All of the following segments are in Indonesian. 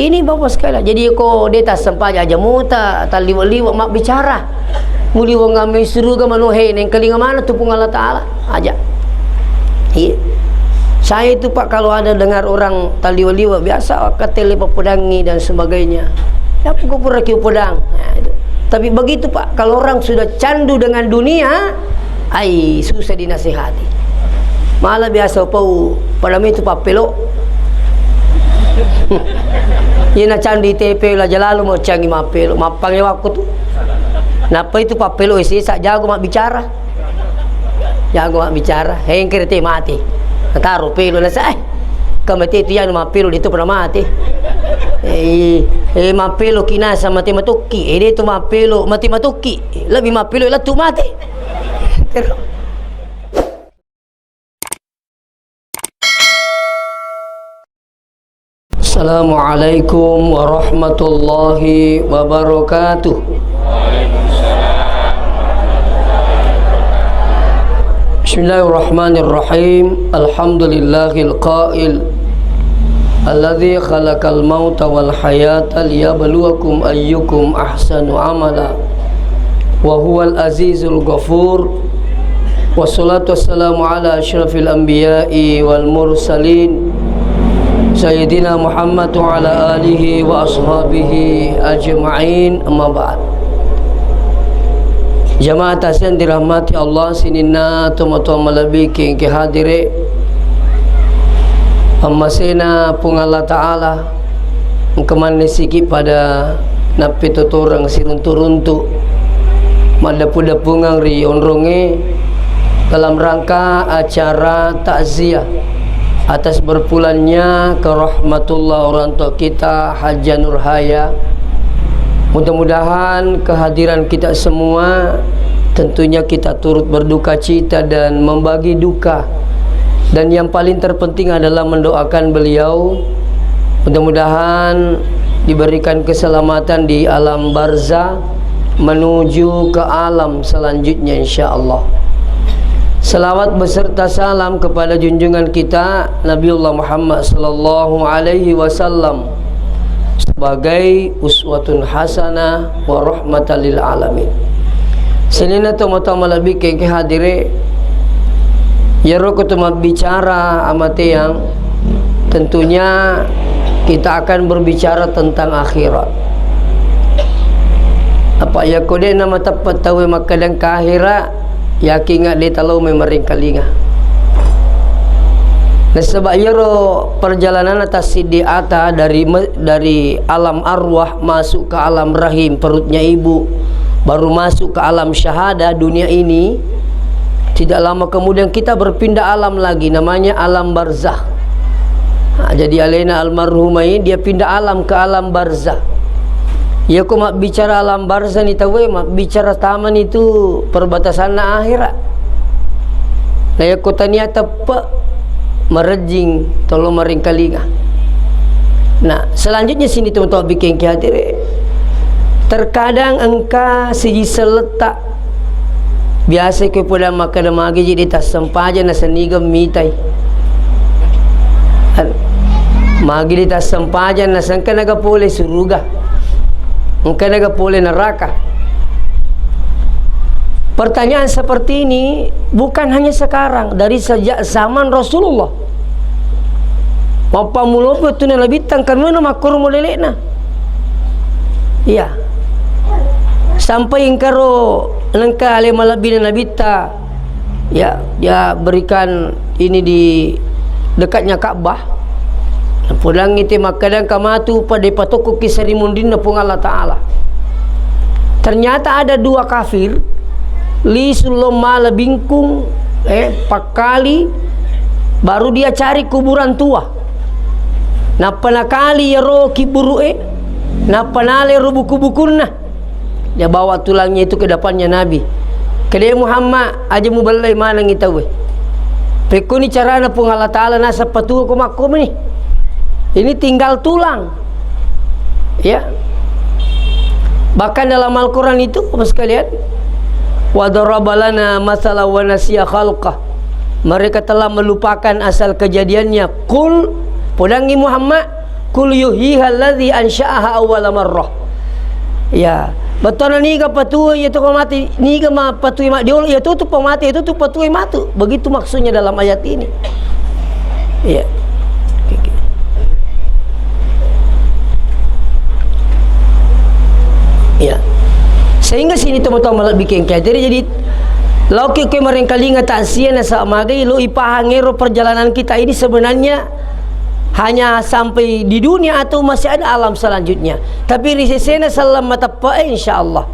Ini bapak sekalian. Jadi ko dia tak sempat aja muta tak liwa-liwa mak bicara. Muli wong ngame suruh ke manuhe neng kelinga mana tu pun Allah Taala aja. Iya. Saya itu Pak kalau ada dengar orang tak liwa-liwa biasa katele pedangi dan sebagainya. Ya pukul rakyat pedang. Nah, itu. Tapi begitu Pak, kalau orang sudah candu dengan dunia, susah dinasihati. Malah biasa pau pada itu Pak pelok. Ia nak candi TP lah jalalu mau canggih mapelo, mapangnya waktu tu. Napa itu Pak pelok isi sak jago mak bicara. Jago mak bicara, hengker te mati. Taruh pelo lah saya. Kamati itu yang mapelo itu pernah mati. Mapelo kinasa mati matuki. Dia tu mapelo mati matuki. Lebih mapelo lah tu mati. Assalamualaikum warahmatullahi wabarakatuh. Bismillahirrahmanirrahim. Alhamdulillahil qail alladzi khalaqal mauta wal hayata liyabluwakum ayyukum ahsanu amala wa huwal azizul ghafur. Wassalatu wassalamu ala asyrafil anbiya'i wal mursalin Sayyidina Muhammad wa ala alihi wa ashabihi ajma'in, amma ba'd. Jamaah yang dirahmati Allah sinina tumatuma malabiki ke hadire amasena pung Allah Ta'ala ngkemanisiki pada napi tuturang siruntu-runtu madapu-dapungang ri onronge dalam rangka acara takziah atas berpulannya ke rahmatullah orang tua kita Haja Nurhaya. Mudah-mudahan kehadiran kita semua tentunya kita turut berduka cita dan membagi duka, dan yang paling terpenting adalah mendoakan beliau mudah-mudahan diberikan keselamatan di alam barzah menuju ke alam selanjutnya insyaallah. Salawat beserta salam kepada junjungan kita Nabiullah Muhammad sallallahu alaihi wasallam sebagai uswatun hasanah wa rahmatan lil alamin. Selina tama-tama lebih ke hadire ya roko tama bicara amate yang tentunya kita akan berbicara tentang akhirat. Apa ya kode nama tepat tahu makadang ke akhirat yakin ngak dia tahu memering kalinga. Nah sebab yaro perjalanan atas sidiata dari alam arwah masuk ke alam rahim perutnya ibu, baru masuk ke alam syahada dunia ini. Tidak lama kemudian kita berpindah alam lagi, namanya alam barzah. Jadi Alena almarhumah ini dia pindah alam ke alam barzah. Ya kok mak bicara alam barzah ni tahu mak bicara taman itu perbatasan na akhirat. Nah ya kota ni tepat merejing tolong maring kalinga. Nah selanjutnya sini teman-teman bikin hadir. Terkadang engkau segi seletak biasa ke pada makan magi jadi tak sempaja na senigam mitai. Magi di tak sempaja na sangka naga boleh surga. Engkau naga boleh neraka. Pertanyaan seperti ini bukan hanya sekarang, dari sejak zaman Rasulullah. Papa mulo tu na labitang kami na makur mulelena. Iya. Sampai engkau lengkap ale malabina nabita. Ya, dia berikan ini di dekatnya Ka'bah. Pulang itu makadang kamatu pada patoko kisarimundin na pung Allah Ta'ala. Ternyata ada dua kafir li sulomala bingkung pakali baru dia cari kuburan tua. Napa nakali ya ro kiburu napa nale ro buku-bukunna. Dia bawa tulangnya itu ke depannya Nabi. Kedai Muhammad aja mu balai mana ngita we. Peko ni carana pung Allah Ta'ala nasa patu ko makom ni. Ini tinggal tulang. Ya. Bahkan dalam Al-Qur'an itu apa sekalian? Wa darabalana masalah wa nasiya khalqah. Mereka telah melupakan asal kejadiannya. Qul pudangi Muhammad Kul yuhyiha alladhi ansha'aha awwala marrah. Ya, betul ni ke patui itu mati, ni ke patui mak dia itu tu pemati, itu tu patui matu. Begitu maksudnya dalam ayat ini. Ya. Ya. Sehingga sini teman-teman malah bikin kaya. Jadi lauki ke merengkali ngata sia na sa magai lo ipahangero perjalanan kita ini sebenarnya hanya sampai di dunia atau masih ada alam selanjutnya. Tapi risesena salam matapa insyaallah.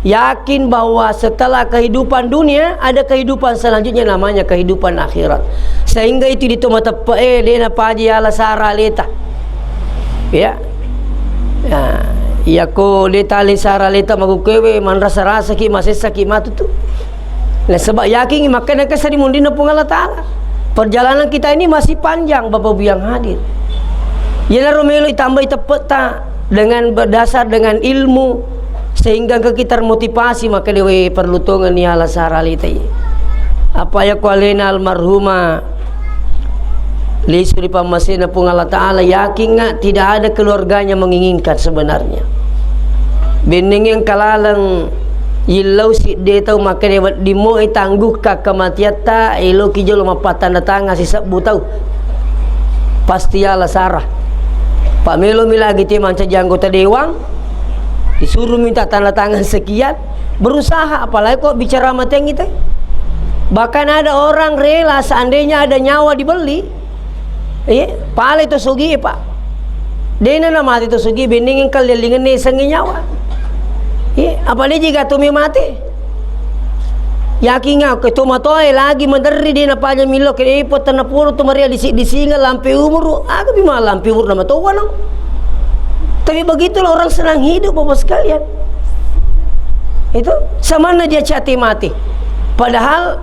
Yakin bahwa setelah kehidupan dunia ada kehidupan selanjutnya namanya kehidupan akhirat. Sehingga itu di matapa dena paji ala sara leta. Ya. Ya, ya ko leta le sara leta magukewe man rasa-rasa ki masesa ki matu tu. Nah, sebab yakin makanya kasari mundina pun Allah Ta'ala. Perjalanan kita ini masih panjang Bapak Ibu yang hadir. Yana romelo ditambah peta dengan berdasar dengan ilmu sehingga ke kita termotivasi maka dewe perlu tongan ni ala saralita. Apa ya kualena almarhuma li suri pamasina pun Allah Ta'ala yakin nggak tidak ada keluarganya menginginkan sebenarnya. Bening yang kalalang ilau si dia tahu maka dia di mo tangguh ka kematian ta ilo kijol mapatan datang si sabu tahu pasti ala sarah Pak Melo milagi ti manca anggota dewan disuruh minta tanda tangan sekian berusaha apalagi kok bicara mati yang itu bahkan ada orang rela seandainya ada nyawa dibeli pala itu sugi pak dena na mati itu sugi bendingin kalilingan ni sangi nyawa. Apalagi jika tumi mati yakin nga ketumatoy lagi mandari din na panya milo kaya ipot na puro tumaria di singa lampi umur aga bima lampi umur na matuwa no. Tapi begitulah orang senang hidup Bapak sekalian. Itu sama na dia cati mati padahal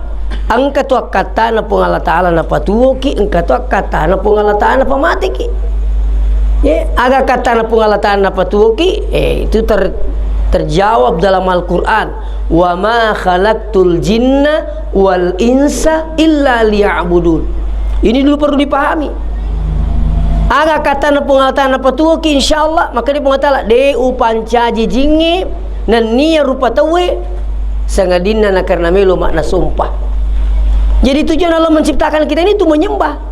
ang katua kata na pong Allah Ta'ala na patuwo ki ang katua kata na pong Allah Ta'ala na pamati ki aga kata na pong Allah Ta'ala na patuwo ki itu terjawab dalam Al-Quran wa ma khalaqtul jinna wal insa illa liya'budun. Ini dulu perlu dipahami. Aga kata na pengatahan apa tuh ki insyaallah maka dia pengatahan de upancaji jingi nan niya rupa tawe sangadinna na karena melo makna sumpah. Jadi tujuan Allah menciptakan kita ini tuh menyembah.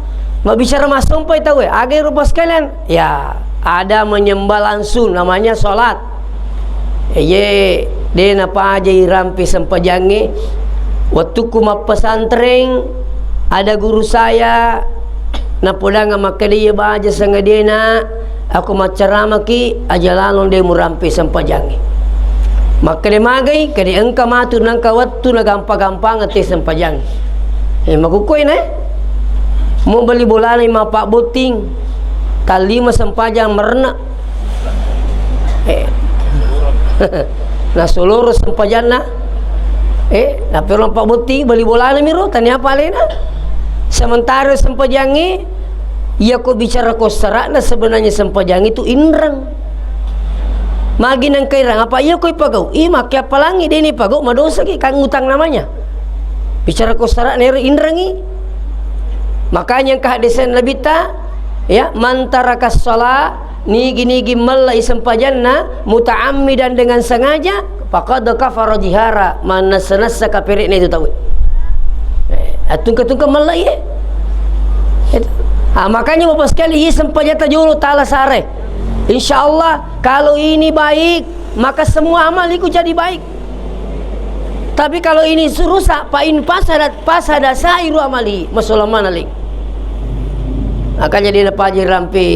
Mak bicara mas sumpah tawe aga rupa sekalian ya ada menyembah langsung namanya salat. Dena paja irampi sempajangi waktu kuma pesantren ada guru saya na podanga maka dia baca sanga dena aku macarama ki aja lalon dia murampi sempajangi maka dia magai kadi engka matu nangka waktu na gampang-gampang ati sempajangi makukoy na mau beli bola ni mapak buting talima sempajang merna nah seluruh sempajan na na pero pak buti beli bola na miro tanya apa lena sementara sempajangi ia ko bicara ko sarana sebenarnya sempajangi itu inrang magi nang kairang apa iya ko ipagaw maki apa langi deni pagaw madosa ki kang utang namanya bicara ko sarana inrangi makanya yang kehadisan labita ya mantarakas salat nigi malla isampajanna muta'ammidan dengan sengaja faqad kafara jihara man nassa kafirin itu tahu atungka malla ye makanya Bapak sekali ye sempajata julu ta'ala sare insyaallah kalau ini baik maka semua amal itu jadi baik tapi kalau ini rusak fa in fasada sairu amali masalamana ling makanya dia paji rampi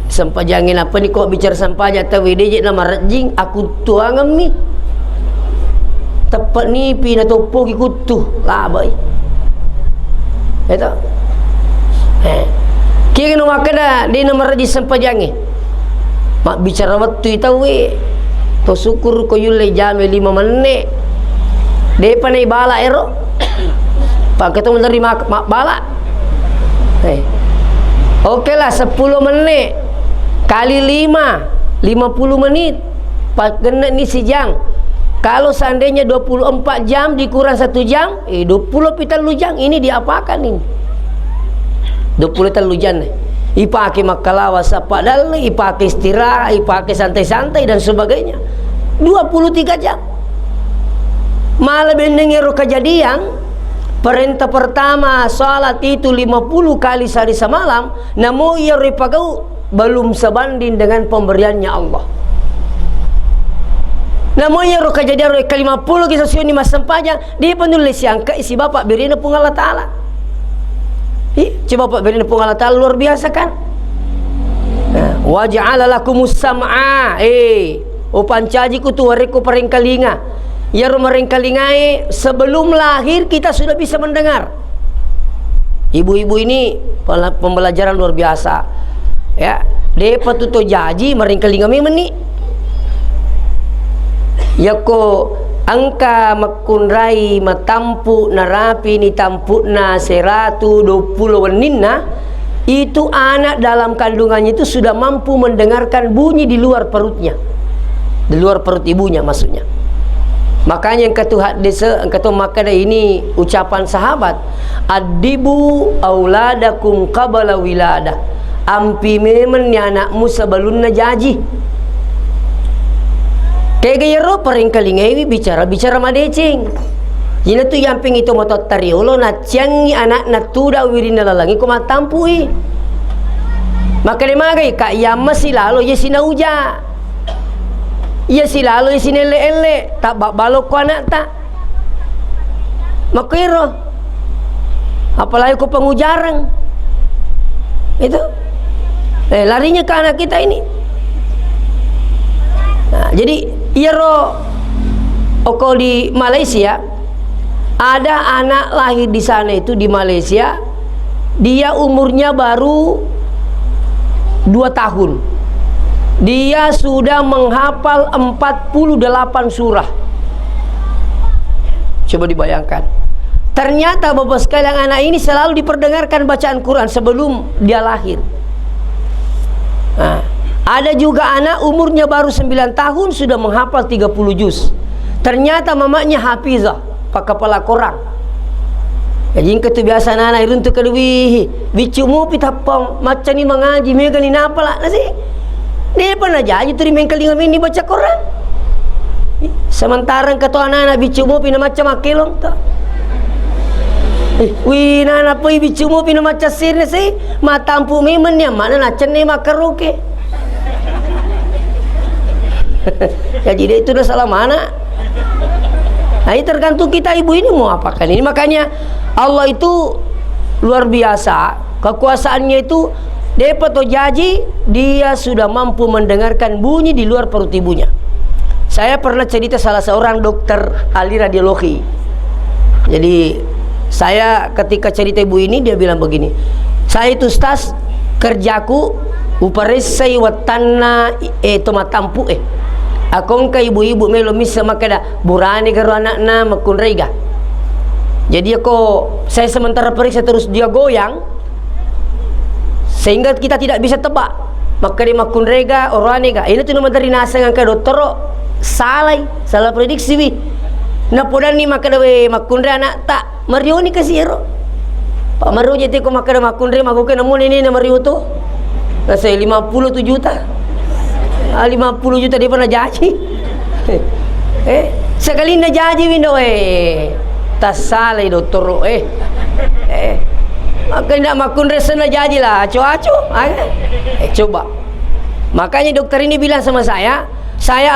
sempajangin apa ni kok bicara sampaja tahu dia nama rajing aku tuangam ni tepat ni pina topo kikutu lah boy itu kira no makada dia nama rajing sempajangin mak bicara waktu tahu to syukur ko yule jam 5 menit dia panai bala ero pak ketemu dari mak bala oke lah 10 menit kali 50 menit pak kena ni sejam kalau seandainya 24 jam dikurang 1 jam 20 pital lujang ini diapakan ini 20 pital lujang ipake makalawas padahal ipake istirahat, ipake santai-santai dan sebagainya. 23 jam. Malah mendengar kejadian perintah pertama salat itu 50 kali sehari semalam, namun ia ripagau belum sebanding dengan pemberiannya Allah. Namun ia kejadian ke 50 kisah sini masa panjang dia penulis yang ke isi bapak berina pun Allah Ta'ala. Coba bapak berina pun Allah Ta'ala luar biasa kan. Wa ja'ala lakumus sam'a pancaji ku tu wariku peringkalinga. Ya meringkalingai sebelum lahir kita sudah bisa mendengar. Ibu-ibu ini pembelajaran luar biasa. Ya, depa tuto jaji meringkalinga memang ni. Yako angka makunrai matampu narapi ni tampuna 120 weninna itu anak dalam kandungannya itu sudah mampu mendengarkan bunyi di luar perutnya, di luar perut ibunya maksudnya. Makanya yang kata desa kata makanya ini ucapan sahabat, adibu auladakum qabla wilada, ampi memen ni anakmu sebelumnya jaji. Kayak gaya ro peringkalingai bicara madecing. Jina tu yamping itu motot tariolo na ciangi anak na tuda wirina lalangi ko matampui. Maka magai ka yamma silalo ye sinauja. Ia silalo ye sinele tak balok ko anak tak. Makiro. Apalagi ko pengujarang. Itu. Larinya ke anak kita ini. Nah, jadi iro oko di Malaysia ada anak lahir di sana itu di Malaysia, dia umurnya baru 2 tahun, dia sudah menghafal 48 surah. Coba dibayangkan. Ternyata bapak sekalian anak ini selalu diperdengarkan bacaan Quran sebelum dia lahir. Nah, ada juga anak umurnya baru 9 tahun sudah menghafal 30 juz. Ternyata mamanya hafizah, pak kepala korang. Jadi itu biasa anak irun tu kedui, bicumu pitapong macam ni mengaji mega ni napa lah nasi. Dia pernah jadi tu di mengkeling ini baca Quran. Sementara kata anak-anak bicumu pina macam akelong tu. Wih, nana pui bicumu pina macam sir nasi, matampu memen yang mana nak cene makaroke. Jadi dia itu dah salah mana. Nah, ini tergantung kita ibu ini mau apakan ini. Makanya Allah itu luar biasa. Kekuasaannya itu dia atau jaji dia sudah mampu mendengarkan bunyi di luar perut ibunya. Saya pernah cerita salah seorang dokter ahli radiologi. Jadi saya ketika cerita ibu ini dia bilang begini, saya itu Ustaz kerjaku uparesai watana tomatampu akong ka ibu-ibu melo misa makada burani karo anakna makunrega. Jadi saya sementara periksa terus dia goyang sehingga kita tidak bisa tebak makade makunrega oranega. Ini tu nama dari nasa ngangka dokter salah prediksi wi. Na podan ni makada we makunre anak tak mario ni kasih ero. Pak Mario jadi ko makada makunre magoke namun ini na mario tu. Nasa 57 juta. 50 juta dia pernah jaji. Sekali na jaji windo tas salah dokter maka tidak makun resen na jaji lah acu-acu. Coba. Makanya dokter ini bilang sama saya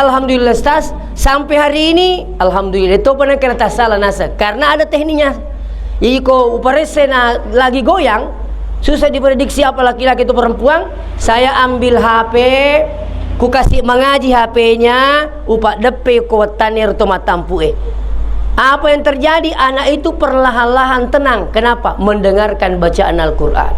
alhamdulillah Ustaz sampai hari ini alhamdulillah itu pernah kena tas salah nasa karena ada tekniknya. Jadi ko uparesen lagi goyang susah diprediksi apa laki-laki itu perempuan. Saya ambil HP, ku kasih mengaji HP-nya, upak depe kuatanir tomatampu Apa yang terjadi? Anak itu perlahan-lahan tenang. Kenapa? Mendengarkan bacaan Al-Quran.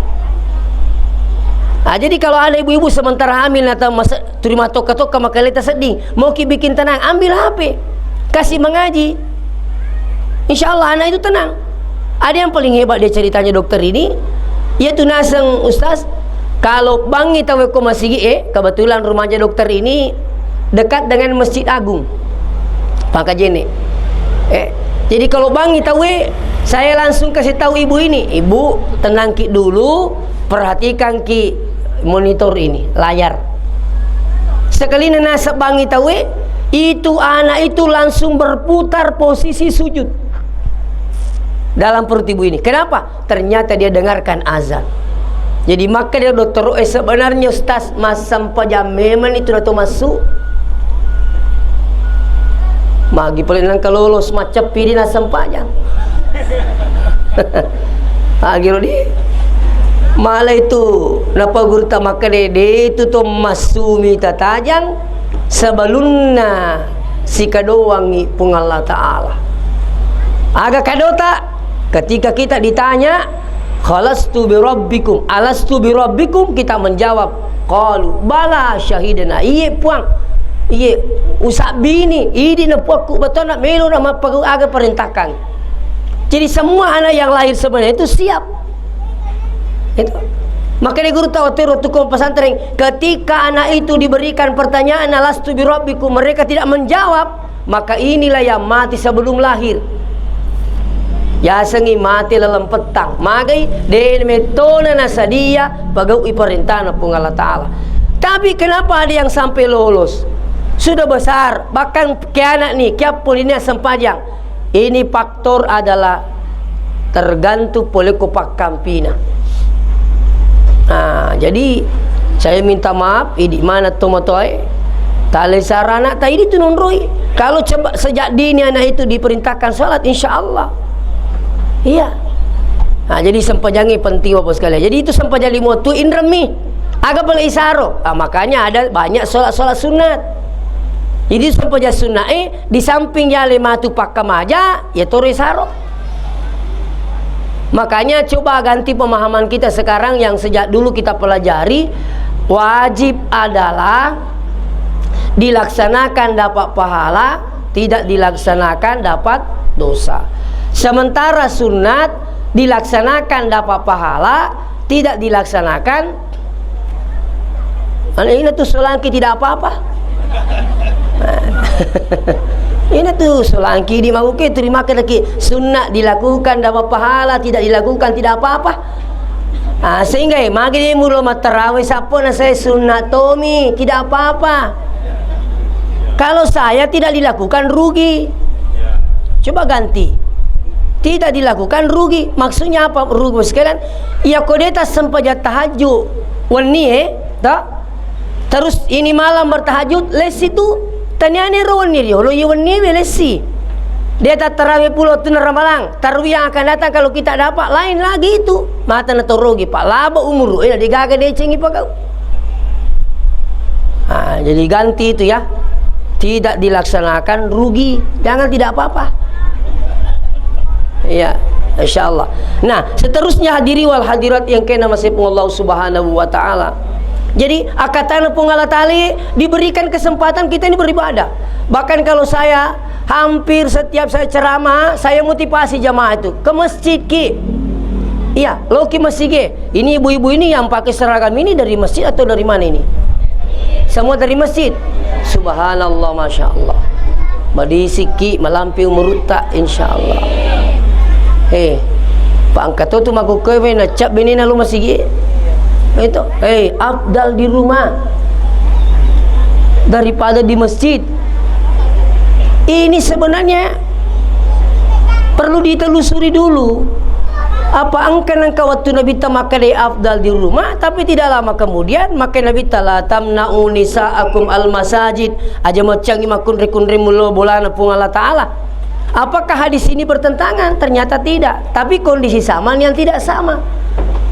Nah, jadi kalau ada ibu-ibu sementara hamil atau terima toka-toka maka leta sedih, mau bikin tenang, ambil HP, kasih mengaji. Insya Allah anak itu tenang. Ada yang paling hebat dia ceritanya dokter ini, yaitu naseng Ustaz. Kalau bangi tahu ko masih kebetulan rumahnya dokter ini dekat dengan Masjid Agung Pangkajene. Jadi kalau bangi tahu saya langsung kasih tahu ibu ini, ibu tenang ki dulu, perhatikan ki monitor ini, layar. Sekali nasa bangi tahu itu anak itu langsung berputar posisi sujud dalam perut ibu ini. Kenapa? Ternyata dia dengarkan azan. Jadi maka dia dokter sebenarnya Ustaz masam pajameman itu atau masuk magi paling kalau lolos macam pilih nasam pajang. Agiro di malah itu napa gurta maka dede itu to masumi tatajang sebelumna si kadowangi pung Allah Ta'ala agak kadota ketika kita ditanya khalastu bi rabbikum alastu bi rabbikum, kita menjawab qalu bala syahidana, iye puang iye usah bini idi na puakku betul nak melu nama pagu aga perintahkan. Jadi semua anak yang lahir sebenarnya itu siap itu. Makanya guru tawatir tukum pesantren ketika anak itu diberikan pertanyaan alastu bi rabbikum, mereka tidak menjawab, maka inilah yang mati sebelum lahir. Ya sengi mati dalam petang magai den metona nasadia pagau iperintana pung Allah Ta'ala. Tapi kenapa ada yang sampai lolos sudah besar bahkan ke anak nih kiapun ini sempajang. Ini faktor adalah tergantung oleh kopak kampina. Nah, jadi saya minta maaf di mana tomatoy tali sarana tadi itu nonroi. Kalau coba sejak dini anak itu diperintahkan salat, insya Allah. Iya. Nah, jadi sempajangi penting apa sekali. Jadi itu sempajali motu inremi agak paling isaro. Nah, makanya ada banyak solat sunat. Jadi sempaja sunnah di samping ya lima tu pakam aja ya tore isaro. Makanya coba ganti pemahaman kita sekarang yang sejak dulu kita pelajari, wajib adalah dilaksanakan dapat pahala, tidak dilaksanakan dapat dosa. Sementara sunat dilaksanakan dapat pahala, tidak dilaksanakan ini tuh selangki tidak apa-apa. Ini tuh selangki di mabuke terima lagi sunat dilakukan dapat pahala, tidak dilakukan tidak apa-apa. Sehingga magi mulu tarawih sapon saya sunat tomi tidak apa-apa. Kalau saya tidak dilakukan rugi. Coba ganti. Tidak dilakukan rugi. Maksudnya apa rugi sekalian? Ya kodeta sempajat tahajud wani tak? Terus ini malam bertahajud les itu tanyane roni dia lo yoni lesi. Dia tak tarawih pulau tu ramalang. Tarawih yang akan datang kalau kita dapat lain lagi itu. Mata nato rugi pak laba umur digaga dia cengi pak kau. Jadi ganti itu ya. Tidak dilaksanakan rugi. Jangan tidak apa-apa. Ya, insyaallah. Nah, seterusnya hadiri wal hadirat yang kena masih Allah Subhanahu wa taala. Jadi akatan pengalat tali diberikan kesempatan kita ini beribadah. Bahkan kalau saya hampir setiap saya ceramah, saya motivasi jamaah itu ke masjid ki. Iya, lo ke masjid ki. Ini ibu-ibu ini yang pakai seragam ini dari masjid atau dari mana ini? Semua dari masjid. Subhanallah, masya Allah. Badisiki melampi umurta, insya Allah. Pak angkat tu maku kewe na cap bini na lu masih itu. Afdal di rumah daripada di masjid. Ini sebenarnya perlu ditelusuri dulu. Apa angkan engkau waktu Nabi tamakade afdal di rumah, tapi tidak lama kemudian maka Nabi tala tamna'u nisa'akum al-masajid aja macam imakun rekun remulo bolana pung Allah Ta'ala. Apakah hadis ini bertentangan? Ternyata tidak. Tapi kondisi sama yang tidak sama.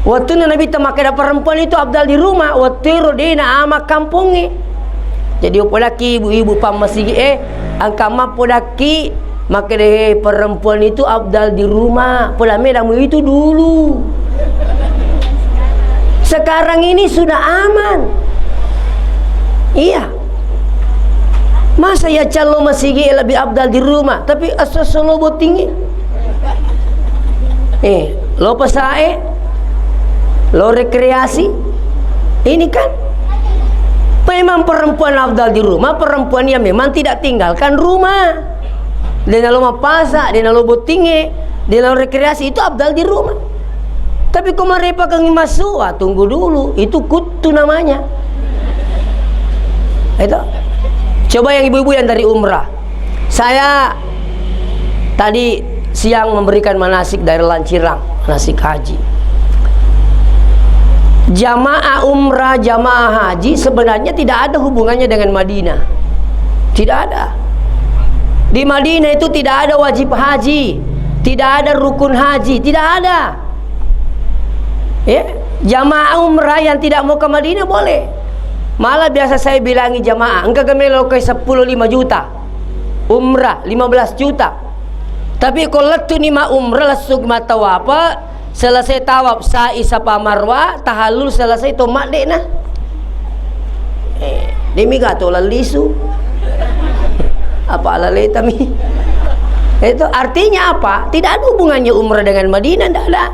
Waktu Nabi tamakade perempuan itu afdal di rumah, waktu rodina ama kampungi. Jadi podaki ibu-ibu pamasi angka mah podaki maka deh perempuan itu afdal di rumah. Polame damu itu dulu. Sekarang ini sudah aman. Iya. Masa ya calo masih lebih afdal di rumah, tapi asal solo tinggi. Lo pesae, lo rekreasi. Ini kan memang perempuan afdal di rumah, perempuan yang memang tidak tinggalkan rumah. Dia lalu mapasak, dia lalu tinggi, dia lalu rekreasi itu afdal di rumah. Tapi kau mereka keng masuk, tunggu dulu, itu kutu namanya. Itu. Coba yang ibu-ibu yang dari umrah. Saya tadi siang memberikan manasik dari Lancirang, manasik haji. Jamaah umrah, jamaah haji sebenarnya tidak ada hubungannya dengan Madinah. Tidak ada. Di Madinah itu tidak ada wajib haji, tidak ada rukun haji, tidak ada. Ya, jamaah umrah yang tidak mau ke Madinah boleh. Malah biasa saya bilangi jamaah, engkau kemelo ke 10 5 juta. Umrah 15 juta. Tapi kalau tu ni ma umrah langsung mata apa? Selesai tawaf sa'i sapa marwah, tahallul selesai tomat dek nah. Demi gato lalisu. Apa lalai tami? Itu artinya apa? Tidak ada hubungannya umrah dengan Madinah, tidak ada.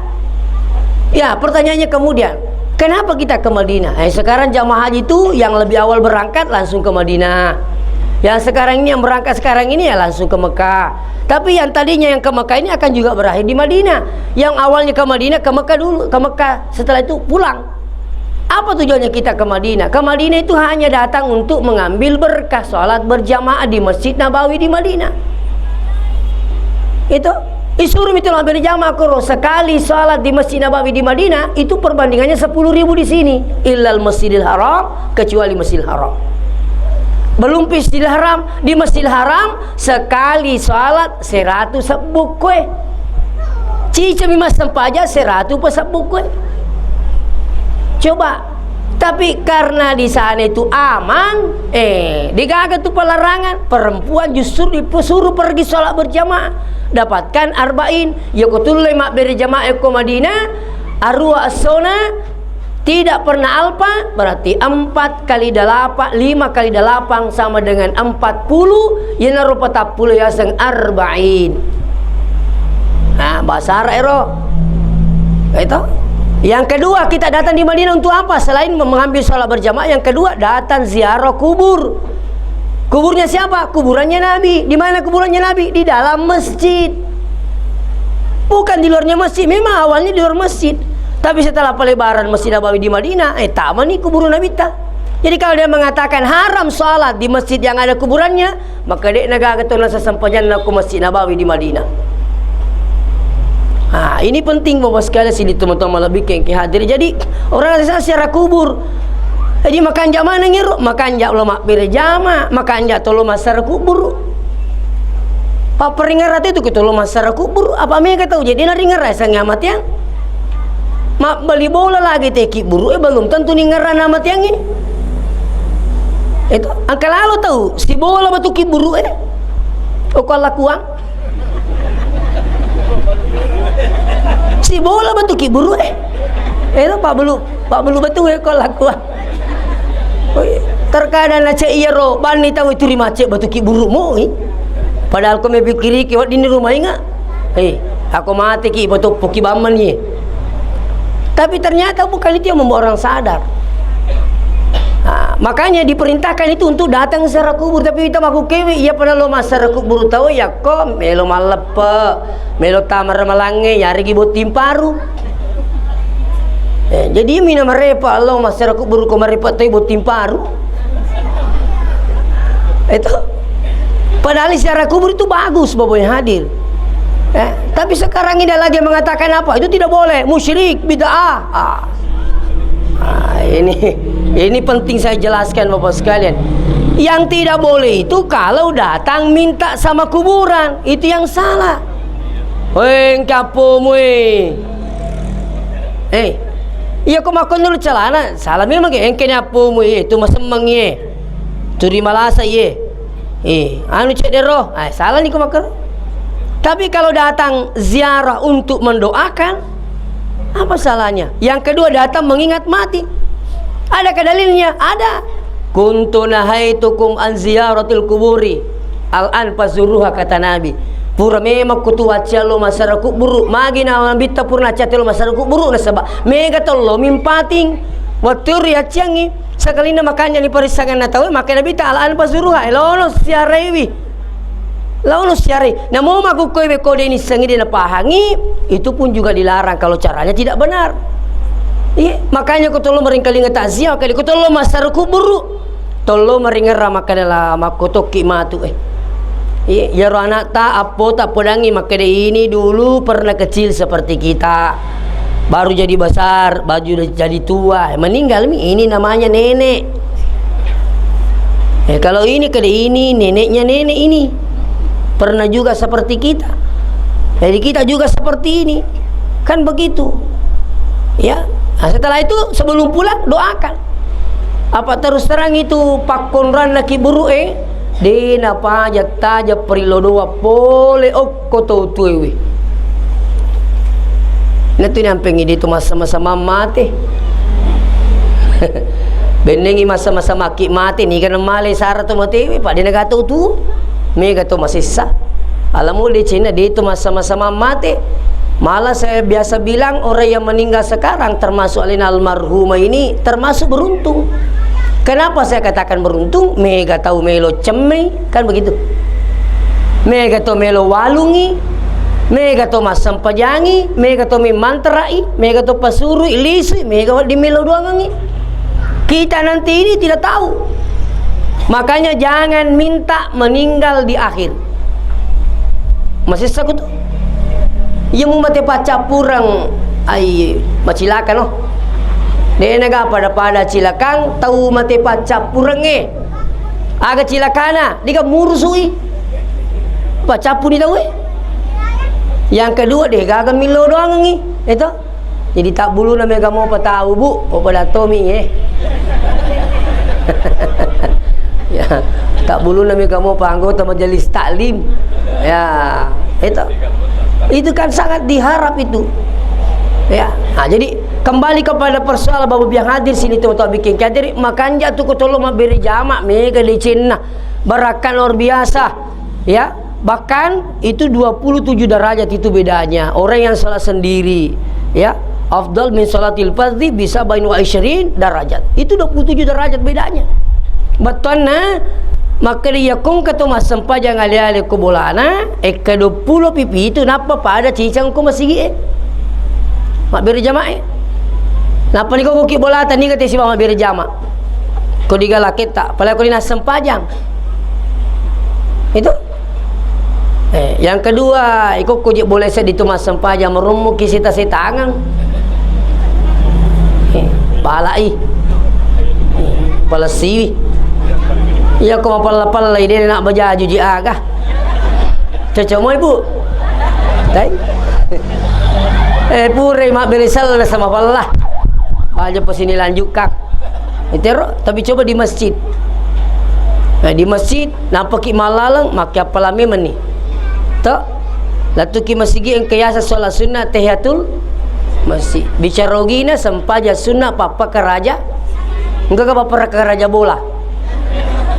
Ya, pertanyaannya kemudian, kenapa kita ke Madinah? Sekarang jamaah haji itu yang lebih awal berangkat langsung ke Madinah. Yang sekarang ini yang berangkat sekarang ini ya langsung ke Mekah. Tapi yang tadinya yang ke Mekah ini akan juga berakhir di Madinah. Yang awalnya ke Madinah, ke Mekah dulu, ke Mekah, setelah itu pulang. Apa tujuannya kita ke Madinah? Ke Madinah itu hanya datang untuk mengambil berkah sholat berjamaah di Masjid Nabawi di Madinah. Itu disuruh itu ambil jamaah kuro. Sekali sholat di Masjid Nabawi di Madinah itu perbandingannya 10.000 di sini. Illal Masjidil Haram, kecuali Masjidil Haram. Belum Masjidil Haram, di Masjidil Haram sekali sholat 100 sebuk kue. Cica mimas tempaja 100 sebuk kue. Coba, tapi karena di sana itu aman, digagal tuh pelarangan, perempuan justru disuruh pergi sholat berjamaah. Dapatkan arba'in, yakutul lima berjamaah ke Madinah, arwa as-sona, tidak pernah alpa, berarti 4 kali 8, 5 kali 8 sama dengan 40, yana rupa tapulu ya sang arba'in. Nah, bahasa Arab ero. Itu. Yang kedua, kita datang di Madinah untuk apa? Selain mengambil sholat berjamaah, yang kedua datang ziarah kubur. Kuburnya siapa? Kuburannya Nabi. Di mana kuburannya Nabi? Di dalam masjid. Bukan di luarnya masjid. Memang awalnya di luar masjid. Tapi setelah pelebaran Masjid Nabawi di Madinah, taman nih kuburan Nabi ta. Jadi kalau dia mengatakan haram sholat di masjid yang ada kuburannya, maka dia negara ketuna sesampainya ke Masjid Nabawi di Madinah. Nah, ini penting Bapak sekalian sini teman-teman lebih ke hadir. Jadi orang ada secara kubur. Jadi makan jak mana ngiru? Makan jak ulama berjamaah, makan jak tolo masar kubur. Pak peringat itu kita tolo masar kubur. Apa mereka tahu? Jadi nari ngerai sang amat yang mak beli bola lagi teki buru belum tentu nih ngeran amat yang ini. Itu angka lalu tahu si bola batu ki buru okala kuang. Si bola batu ki buru itu pak belu batu okala kuang. Terkadang aja iya ro bani tahu itu rimace batu ki buru mo padahal kau mepikiri ki di rumah ingat aku mati ki batu poki baman ye. Tapi ternyata bukan itu yang membuat orang sadar. Nah, makanya diperintahkan itu untuk datang secara kubur. Tapi kita maku kewe iya pada lo masara kubur tahu ya kok melo malepe melo tamar malange nyari gibot timparu. Jadi mina merepa lo masara kubur ko merepa tahu bot timparu. Itu padahal secara kubur itu bagus Bapak yang hadir. Tapi sekarang ini lagi mengatakan apa? Itu tidak boleh, musyrik, bid'ah. Ini penting saya jelaskan Bapak sekalian. Yang tidak boleh itu kalau datang minta sama kuburan, itu yang salah. Weng kapomu iya kau makan dulu celana, salah memang engke nyapomu itu masemang ye. Turi malasa ye. Anu cek dero, salah nih kau makan. Tapi kalau datang ziarah untuk mendoakan, apa salahnya? Yang kedua datang mengingat mati. Adakah dalilnya? Ada. Kuntu nahaitukum an ziyaratil kuburi al-an fazuruha kata Nabi. Pura memang kutuwa calo masyarakat kuburu magina ambita purna catelo masyarakat kuburu nasaba. Mega tollo mimpating watur ya ciangi sekali na makanya ni parisangan na tahu makanya bita al-an fazuruha elono siarewi. Lalu siari, nah mau maku kowe kode ini sengi dia pahangi, itu pun juga dilarang kalau caranya tidak benar. Iya, makanya kau tolong meringkali ngetazia, kali kau tolong masar kuburu, tolong meringera makanya makotoki matu Iya, ya anak tak apa pedangi makanya ini dulu pernah kecil seperti kita, baru jadi besar, baju jadi tua, meninggal ini namanya nenek. Kalau ini kade ini neneknya nenek ini. Pernah juga seperti kita, jadi kita juga seperti ini, kan begitu ya. Nah, setelah itu sebelum pulang doakan apa terus terang itu pak konran laki buru dena pajak taja perilodoa pole okko tuwe natu nyampengi itu masa-masa mati benengi masa-masa maki mati nih kan male sara tu mati pak dia negato tu mega tu masih sah alamu di Cina dia itu masa-masa mati. Malah saya biasa bilang orang yang meninggal sekarang termasuk alina almarhumah ini termasuk beruntung. Kenapa saya katakan beruntung? Mega tahu melo cemai kan begitu, mega tahu melo walungi, mega tahu masam pajangi, mega tahu mantrai, mega tahu pasuru ilisi, mega di melo doangi. Kita nanti ini tidak tahu. Makanya jangan minta meninggal di akhir. Masih sakut tuh. Ia mau mati paca purang ai macilakan loh. Dia naga pada cilakan tahu mati paca purang agak cilakana dia murusui paca pun tahu Yang kedua dia gagal milo doang itu. Jadi tak bulu namanya kamu apa tahu bu, apa datomi ya, tak bulu namanya kamu apa anggota majelis taklim. Ya, itu kan sangat diharap itu. Ya, nah, jadi kembali kepada persoalan babu yang hadir sini tuh bikin kadir makanya tuh tolong beri jamak mega di Cina barakan luar biasa ya, bahkan itu 27 derajat itu bedanya. Orang yang salat sendiri ya afdal min salatil fardhi bisa bainu 20 derajat, itu 27 derajat bedanya. Batana maka dia kong kata masam pajang ale-ale ko bolana ke 20 pipi itu napa pada cicang ko masigi mak beri jamaah napa ni ko ki bolata ni kata si mak beri jamaah ko digalakit tak pala ko ni nasam pajang itu. Yang kedua iko ko boleh saya ditu masam pajang merumu kisita si tangan palai pala siwi. Iya kau mapal-lapal lah dia nak baju ji agah. Cocok mo ibu. Tai. Pure mak berisal sama pallah. Baju pesini lanjut kak. Itero tapi coba di masjid. Nah, di masjid nampak ki malalang makia palami meni. Tak. Latu ki masjid yang kiasa solat sunnah tahiyatul masjid. Bicara gina sempaja sunnah papa ke raja. Enggak ke papa ke raja bola.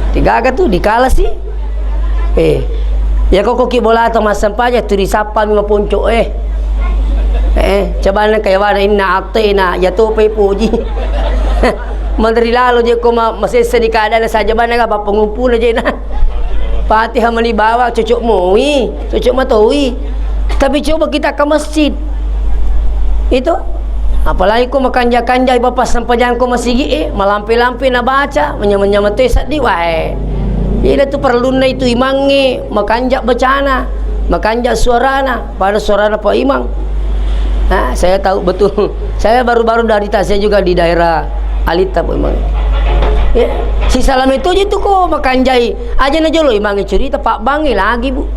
Tiga agak tuh dikala sih ya kok ki bola atau masam paja tu disapa mi mapunco coba nak kayak mana inna atina ya tu pe puji menteri lalu je ko masih sedih keadaan saja bana apa pengumpul aja nah Fatihah meni bawa cucuk moi cucuk matoi. Tapi coba kita ke masjid itu apalagi ko makanja-kanja bapak sampajan ko masigi malampi-lampi na baca menyamanya sat di wae. Ila tu perlu na itu imangi makanja bacana, makanja suarana pada suarana Pak Imam. Nah, saya tahu betul. Saya baru-baru dari Tasya juga di daerah Alita Pak Imam. Ya, si salam itu aja tuh kok makanjai. Aja aja lo imangi cerita Pak Bangi lagi, Bu.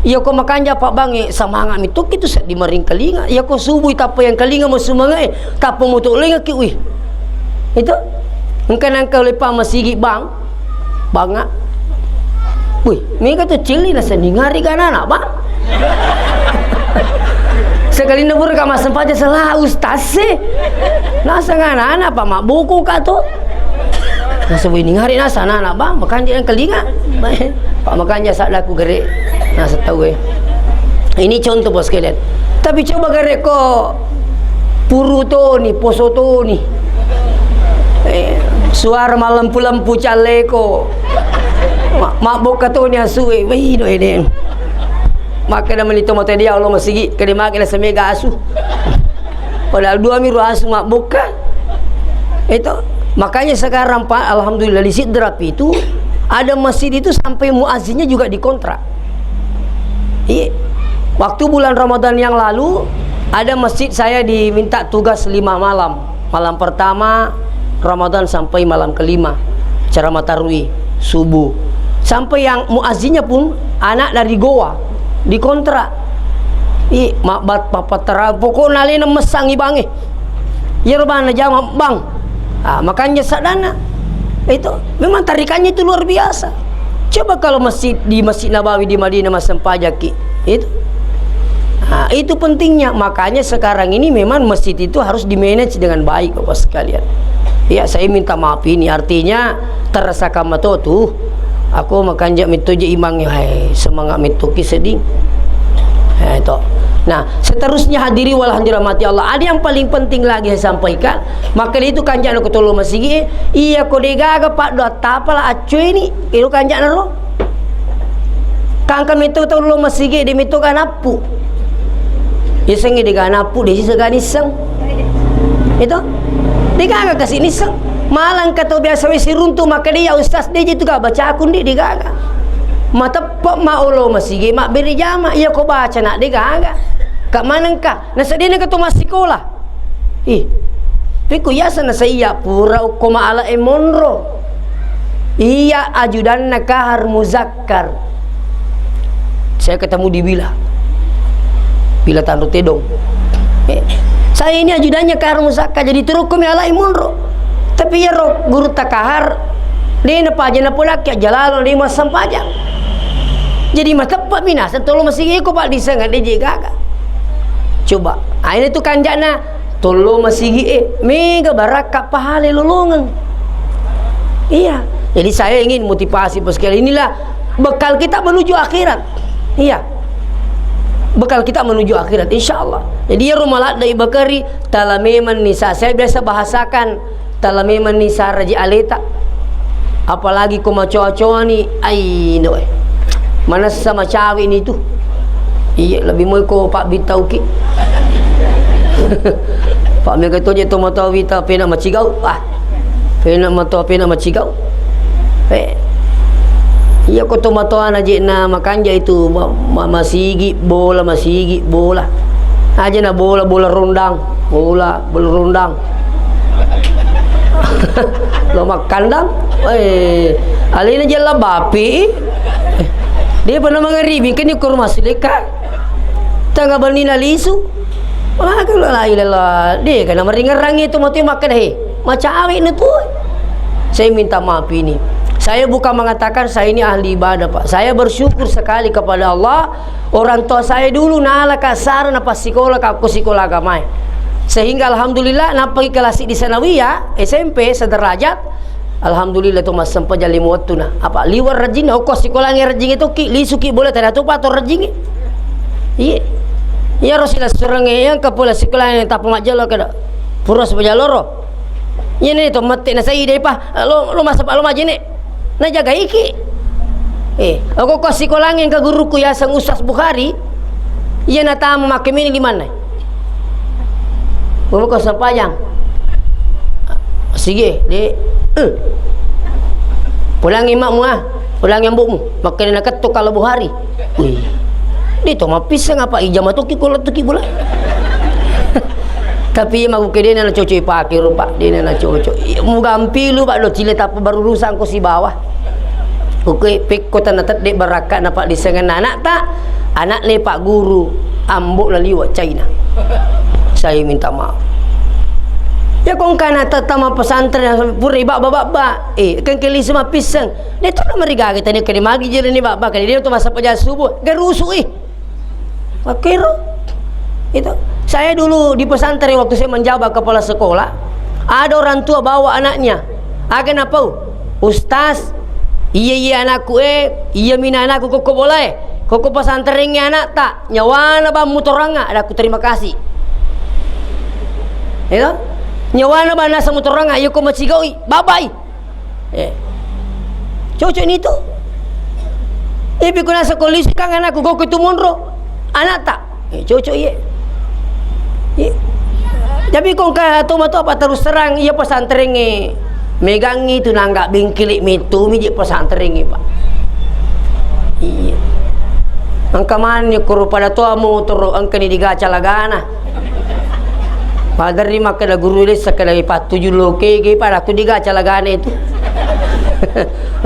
Iya kau makanya Pak Bangi semangat itu gitu di maring kelinga. Iya kau subuh tapa yang kelinga mau semangat tapa mau tu kelinga kiwi. Itu engkau nangkau lepas masih bang bangga. Wih, mereka tu cili nasa ningari kan anak bang. Sekali nabur kama sempat salah ustaz sih. Nasa kan anak apa mak buku katu. Nasa wini ngari nasa anak bang makan dia yang kelinga. Pak makanya saat aku gerik. Nah setahu ini contoh bos kalian. Tapi coba gerek ko puru to ni poso to ni suara malam pulang pucaleko Mabuk katanya suwe wei do eden. Maka naman ito mo dia Allah masigi kadi makin sa mega asu. Padahal 2 minggu asu mabuk ka. Itu makanya sekarang Pak, alhamdulillah di Sidrap itu ada masjid itu sampai muazzinnya juga dikontrak. Iya. Waktu bulan Ramadan yang lalu ada masjid saya diminta tugas 5 malam. Malam pertama Ramadan sampai malam kelima ceramah tarawih subuh. Sampai yang muazzinnya pun anak dari Goa dikontrak. Makbat papa terang pokoknya lain mesang ibange. Yerbana jama bang. Makanya sadana itu memang tarikannya itu luar biasa. Coba kalau di Masjid Nabawi di Madinah Mas Sempajaki itu. Itu pentingnya. Makanya sekarang ini memang masjid itu harus dimanage dengan baik Bapak sekalian. Ya, saya minta maaf ini artinya terasa kamato tuh. Aku makanjak mitoje imangnya, semangat mitoki seding. Itu. Nah, seterusnya hadiri wal dirahmati Allah. Ada yang paling penting lagi saya sampaikan. Maka itu kanjak nak tolong masigi. Iya kode gaga Pak do tapala acu ini. Itu kanjak naro. Kangkan mito tolong masigi di mito kanapu. Iseng di kanapu di segani seng. Itu. Di gaga kasih niseng. Malang kata biasa wisi runtuh maka dia ustaz dia itu gak baca akun dia gaga. Mata pok ma Allah masigi mak beri jama iya kau baca nak dia gaga. Kak manang ka nasa dia nak masih sekolah. Piku ya sana saya pura koma ala emonro. Iya ajudan nakahar muzakkar. Saya ketemu di Bila Tanru Tedong. Saya ini ajudannya kahar muzakkar jadi turuk kami ala emonro. Tapi ya roh guru takahar dia napaja na pula kaya jalalo dia masam pajang. Jadi tepat minasa tolong masih iko Pak disengat dia gaga. Coba, ini tu kanjana tolong masih mega baraka pahala lolongan. Iya. Jadi saya ingin motivasi sekali inilah bekal kita menuju akhirat. Iya. Bekal kita menuju akhirat insyaallah. Jadi ya rumalat dari bakari talameman nisa. Saya biasa bahasakan talameman nisa raji aleta. Apalagi kau mau cowa-cowa ni, no. Mana sama cawe ini tuh? Iya lebih mau kau Pak Bitau ki. Pak mereka tu je tu mau tahu Bita pena macigau. Pena mau tahu pena macigau. Iya kau tu mau tahu anak na makanja itu masigi bola. Aja na bola rondang, bola rondang. Lo makandang, alina jela bapi. Dia pernah mengeribi kan ni kurma sileka. Tangga balnina lisu. Kalau lah dia kena meringerang itu mati makan macam awik ni tu. Saya minta maaf ini. Saya bukan mengatakan saya ini ahli ibadah Pak. Saya bersyukur sekali kepada Allah. Orang tua saya dulu nala kasar napa sekolah agama. Sehingga alhamdulillah nampak kelas di sanawiyah SMP sederajat. Alhamdulillah tu mas sampai jali muatu na. Apa liwar rajin kau sekolah ngi rajin itu ki lisuki boleh tidak tu pator rajin. Iya. Ya Rasulullah surang yang kapula sekolah yang tak pengajalo kada. Puros bajaloro. Ini tu mati na saya deh pa. Lo masa pak lo maji ni. Na jaga iki. Aku kau sekolah yang ke guruku ya sang Ustaz Bukhari. Ia na tamu makem ini di mana? Guru kau sepanjang. Sige, dek. Pulang imakmu pulang yang bukmu makin nak ketuk kalau buhari. Dia tu mah pisang apa ijam tu ki kolat tu ki bola. Tapi mak ke dia nak cocok pakai rupa dia nak cocok. Mu gampi lu Pak do cilet apa baru rusang ko si bawah. Oke pek kota natat dek barakat napak disengan anak tak anak le Pak guru ambuk la liwat China. Saya minta maaf. Ya kong kana tatama pesantren yang puri baba kan kali semua pisang dia tu nak meriga kita ni kena magi je ni baba kan dia tu masa pejah subuh gerusu makero itu saya dulu di pesantren waktu saya menjabat kepala sekolah ada orang tua bawa anaknya agen apa ustaz iya anakku iya mina anakku kok boleh kok pesantrennya anak tak nyawana ba mutoranga ada aku terima kasih itu nyawana ba nasa motoranga ayo ko macigao babai cocok ini tu Ibi ko nasa kolisi kang anak ko itu monro. Anak tak? Cocok ye. Tapi kung tumato apa terus terang iya pesantren megang itu nangga bengkilik mitu mi pesantren Pak. Iya. Angka mani kuru pada tua mau turu angka ni digaca lagana. Padahal ni makada guru les sakada patuju loke pada aku digaca lagana itu.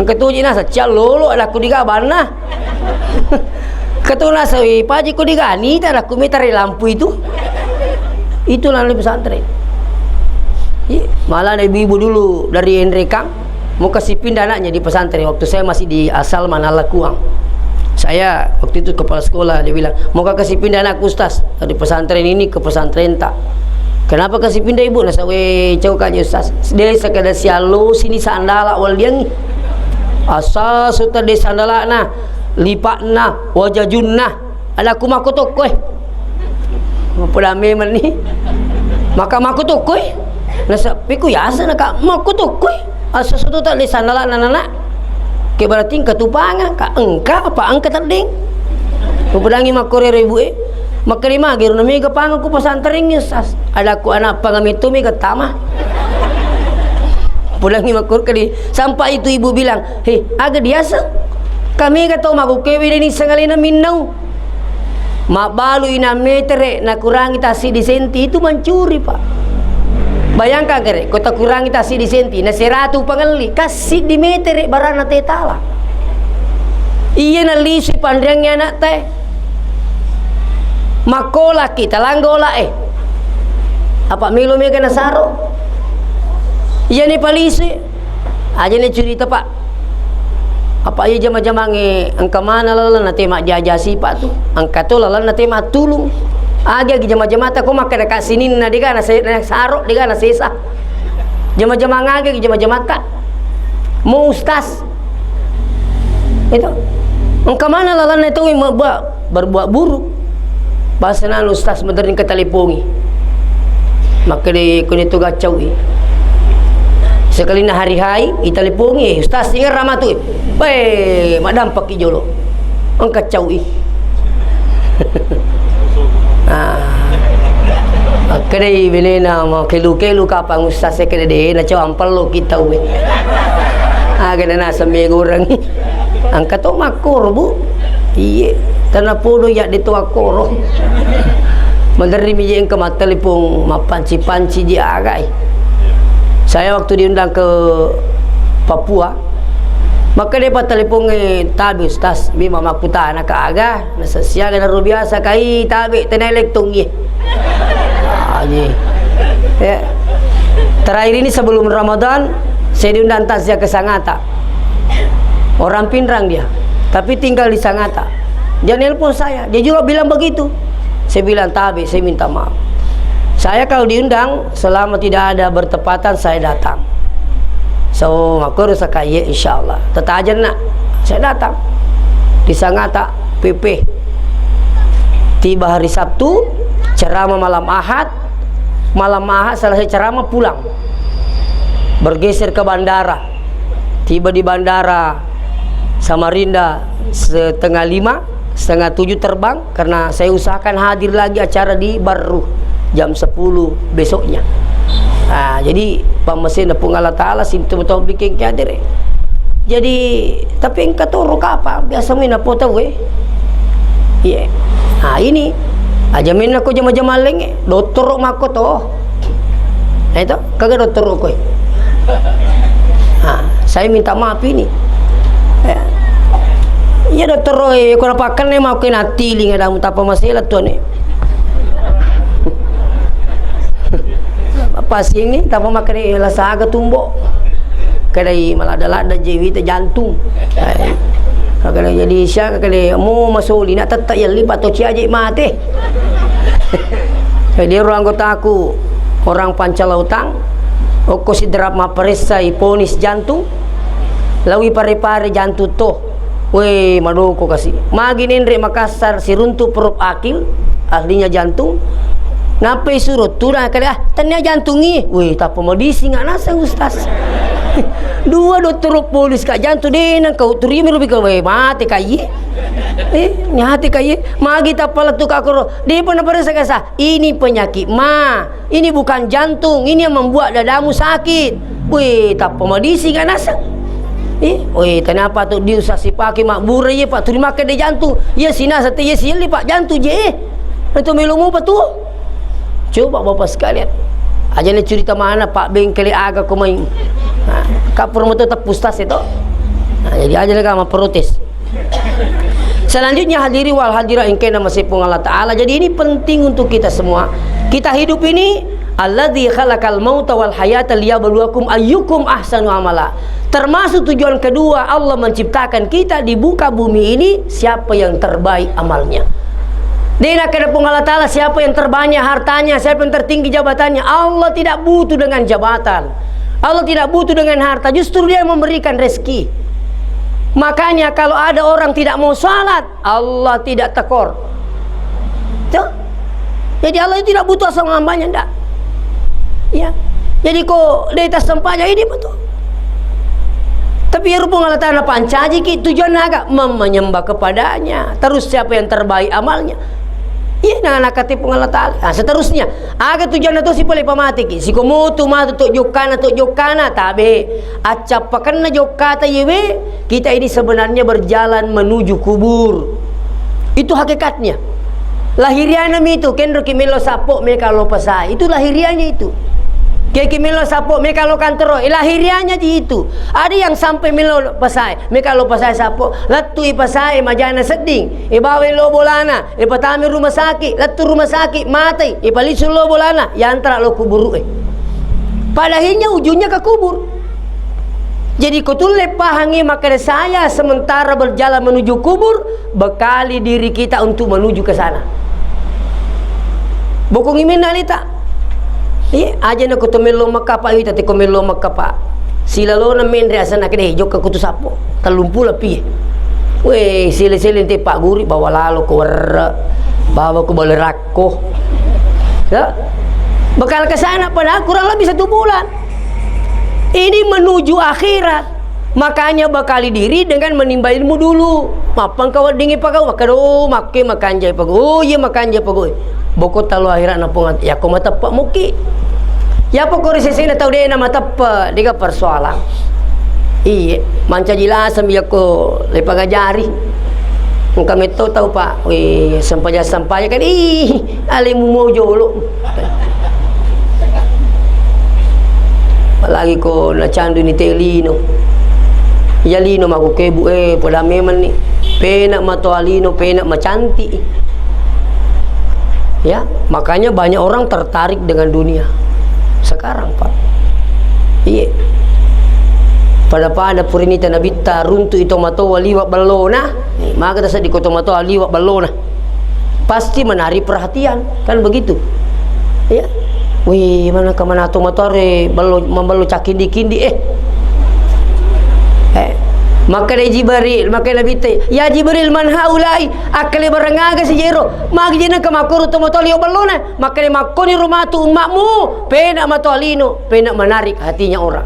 Angka tuji nasa calolo ada aku digabana. Ketuna sawi paji ku digani tada aku mitari lampu itu. Itu lalu pesantren. Malah ada ibu dulu dari Enrekang mau kasih pindah anaknya di pesantren waktu saya masih di asal Manalakuang. Saya waktu itu kepala sekolah, dia bilang mau kasih pindah anak Ustaz dari pesantren ini ke pesantren tak. Kenapa kasih pindah ibu? Nah sawe cau kaje Ustaz. Dia sekadar sialo sini sandala wal diang. Asa suta de sandala na lipakna wajajunna ada aku maku tokoi. Apa memang ni? Maka maku tokoi. Nasa piku ya asa nak maku tokoi. Asa suta tak de sandala nana. Ke berarti ketupangan ka engka apa angka terding. Kepedangi makore ribu maka lima giru nami ke pangan ku pesantren Ustaz. Ada aku anak pangamitu mi ketama. Pulangi makur kali sampai itu ibu bilang, "Hei, agak biasa. Kami kata maku kewe ini sengalina minau. Mak balu ina metere na kurangi tasi di senti itu mencuri, Pak. Bayangkan kere, kota kurangi tasi di senti na 100 pengali kasih di metere barana tetala. Iya na lisi pandangnya anak teh. Makola kita langgola apa milo mega nasaro. Iya ni palisi aja ni cerita Pak. Apa iya jama-jama angka mana lalan na tema jajasi Pak tu. Angka tu lalan na tema tulung. Aga jama-jama ta ko makada kasinin na diga na saro diga na sesa. Jama-jama ngage jama-jama ta. Mau ustaz. Itu. Angka mana lalan na itu berbuat buruk. Bahasa na ustaz madaring katalipongi. Maka di kunito gacau sekali na hari-hari italipongi ustaz ingat ramah tu madam paki jolo ang kacau kadai benena mau kelu kapang ustaz sekali deh na caw ampal lo kita agak na seminggu orang ang kato makor bu iya tanah podo ya dito akoro mandari mi yang kemat telepon mapanci-panci di agai. Saya waktu diundang ke Papua, maka dia telepon tabi Ustaz, bima makuta anak aga, nasa siya na rubiasa kai tabi tenelektung ye. Ya. Terakhir ini sebelum Ramadan, saya diundang tasya ke Sangatta. Orang Pinrang dia, tapi tinggal di Sangatta. Dia nelpon saya, dia juga bilang begitu. Saya bilang tabi, saya minta maaf. Saya kalau diundang selama tidak ada bertepatan saya datang. So aku harus kaya insyaallah. Tetaja nak saya datang di Sangatta PP. Tiba hari Sabtu ceramah malam Ahad. Malam Ahad selesai ceramah pulang. Bergeser ke bandara. Tiba di bandara Samarinda 6:30, 6:30 terbang karena saya usahakan hadir lagi acara di Baru jam 10 besoknya. Jadi pamesin pun Allah Ta'ala simptom betul bikin kadir jadi tapi engkau tahu apa biasa main apa tahu iya ini aja main aku jama-jama leng dokter mako toh itu kagak dokter aku saya minta maaf ini iya dokter kalau pakai nih mau kena tiling ada apa masalah tuh nih pasien ni tanpa makan lasa agak tumbuk kadai malah ada jewi te jantung kadai jadi syak kadai mau masuk nak tetap yang lipat tu cia je mati dia orang anggota aku orang Pancalautang oko sidrap ma peresai ponis jantung lawi pare-pare jantung toh we madoko kasih maginin re Makassar si runtuh perut akil ahlinya jantung Napai suruh turun kali tanya jantungi. Wih, tak pemodisi nggak nasa ustaz. Dua dokter polis kak jantung deh nang kau terima lebih kau mati kayi. Nyati kayi. Magi tak pala tu kakoro. Dia pernah saya ini penyakit ini bukan jantung, ini yang membuat dadamu sakit. Wih, tak pemodisi nggak nasa. Wih, kenapa tu dia usah si pakai makbur ye pak terima ke dia jantung. Ya sina sate ye sili pak jantung je. Itu melumu apa tu? Coba bapak sekalian. Aja ni cerita mana Pak Bengkeli agak kau main. Kak promotor tak pustas itu. Jadi aja lah kama protes. Selanjutnya hadiri wal hadirat yang kena masih pun Allah Ta'ala. Jadi ini penting untuk kita semua. Kita hidup ini alladzi khalaqal mauta wal hayata liyabluwakum ayyukum ahsanu amala. Termasuk tujuan kedua Allah menciptakan kita di muka bumi ini siapa yang terbaik amalnya. Dia kepada Allah Ta'ala siapa yang terbanyak hartanya, siapa yang tertinggi jabatannya. Allah tidak butuh dengan jabatan, Allah tidak butuh dengan harta, justru dia yang memberikan rezeki. Makanya kalau ada orang tidak mau salat, Allah tidak tekor. Tuh. Jadi Allah tidak butuh sama hambanya, enggak. Ya. Jadi kok dia tak sempatnya ini betul. Tapi rupung Allah Ta'ala pancaji tujuan agak menyembah kepadanya. Terus siapa yang terbaik amalnya? Iya, nak kata Allah Ta'ala. Nah, seterusnya, agak tujuan itu si boleh pamati si komutu matu tuk jokana tabe. Acap pakanna jokata yewe, kita ini sebenarnya berjalan menuju kubur. Itu hakikatnya. Lahiriannya itu kendro kimelo sapok mereka lo pasai. Itu lahiriannya itu. Kimelo sapok mereka lo kantero. Lahiriannya di itu. Ada yang sampai melo pasai. Mereka lo pasai sapok. Latu pasai majana seding. Bawa lo bolana. Patami rumah sakit. Latu rumah sakit mati. Palisun lo bolana. Yang antara lo kubur. Padahalnya ujungnya ke kubur. Jadi kutul lepahangi maka saya sementara berjalan menuju kubur, bekali diri kita untuk menuju ke sana. Bokong imin nalita. Aja nak kutumelo makapa ita te komelo makapa. Sila lo na mendre asana kene jok ka kutu sapo. Talumpu lapi. Weh, sila-sila te Pak Guri bawa lalo ko warra. Bawa ko balerako. Ya. Bekal ke sana pada kurang lebih 1 bulan. Ini menuju akhirat. Makanya bakali diri dengan menimba ilmu dulu. Mapang kawat dingi pagaw makado makke makanjay pagaw. Oh iya makanjay pagaw. Bokot talo akhirat na pungat. Ya ko matapak muki. Ya pokok risisi na tau dia na matapak. Dia persoalan. Iya, manca jelasan biar ko lepagajari. Kami tahu Pak. Wih, sampaya kan alimu mau jolo. Lagi ko na candu ni telino. Ya lino maku kebu pada memang ni. Penak mato alino, penak macanti. Ya, makanya banyak orang tertarik dengan dunia sekarang Pak. Iya. Pada purinita nabita runtu itu mato waliwa balona. Maka tasa di koto mato waliwa balona. Pasti menarik perhatian, kan begitu. Ya. Wih, mana ke mana tu motore membalo cakindi-kindi maka dia Jibril, maka Nabi teh, ya Jibril man haulai akale barangaga si jero, magjena ke makuru tu motoli obalona, maka dia makoni rumah tu umakmu, penak matolino, penak menarik hatinya orang.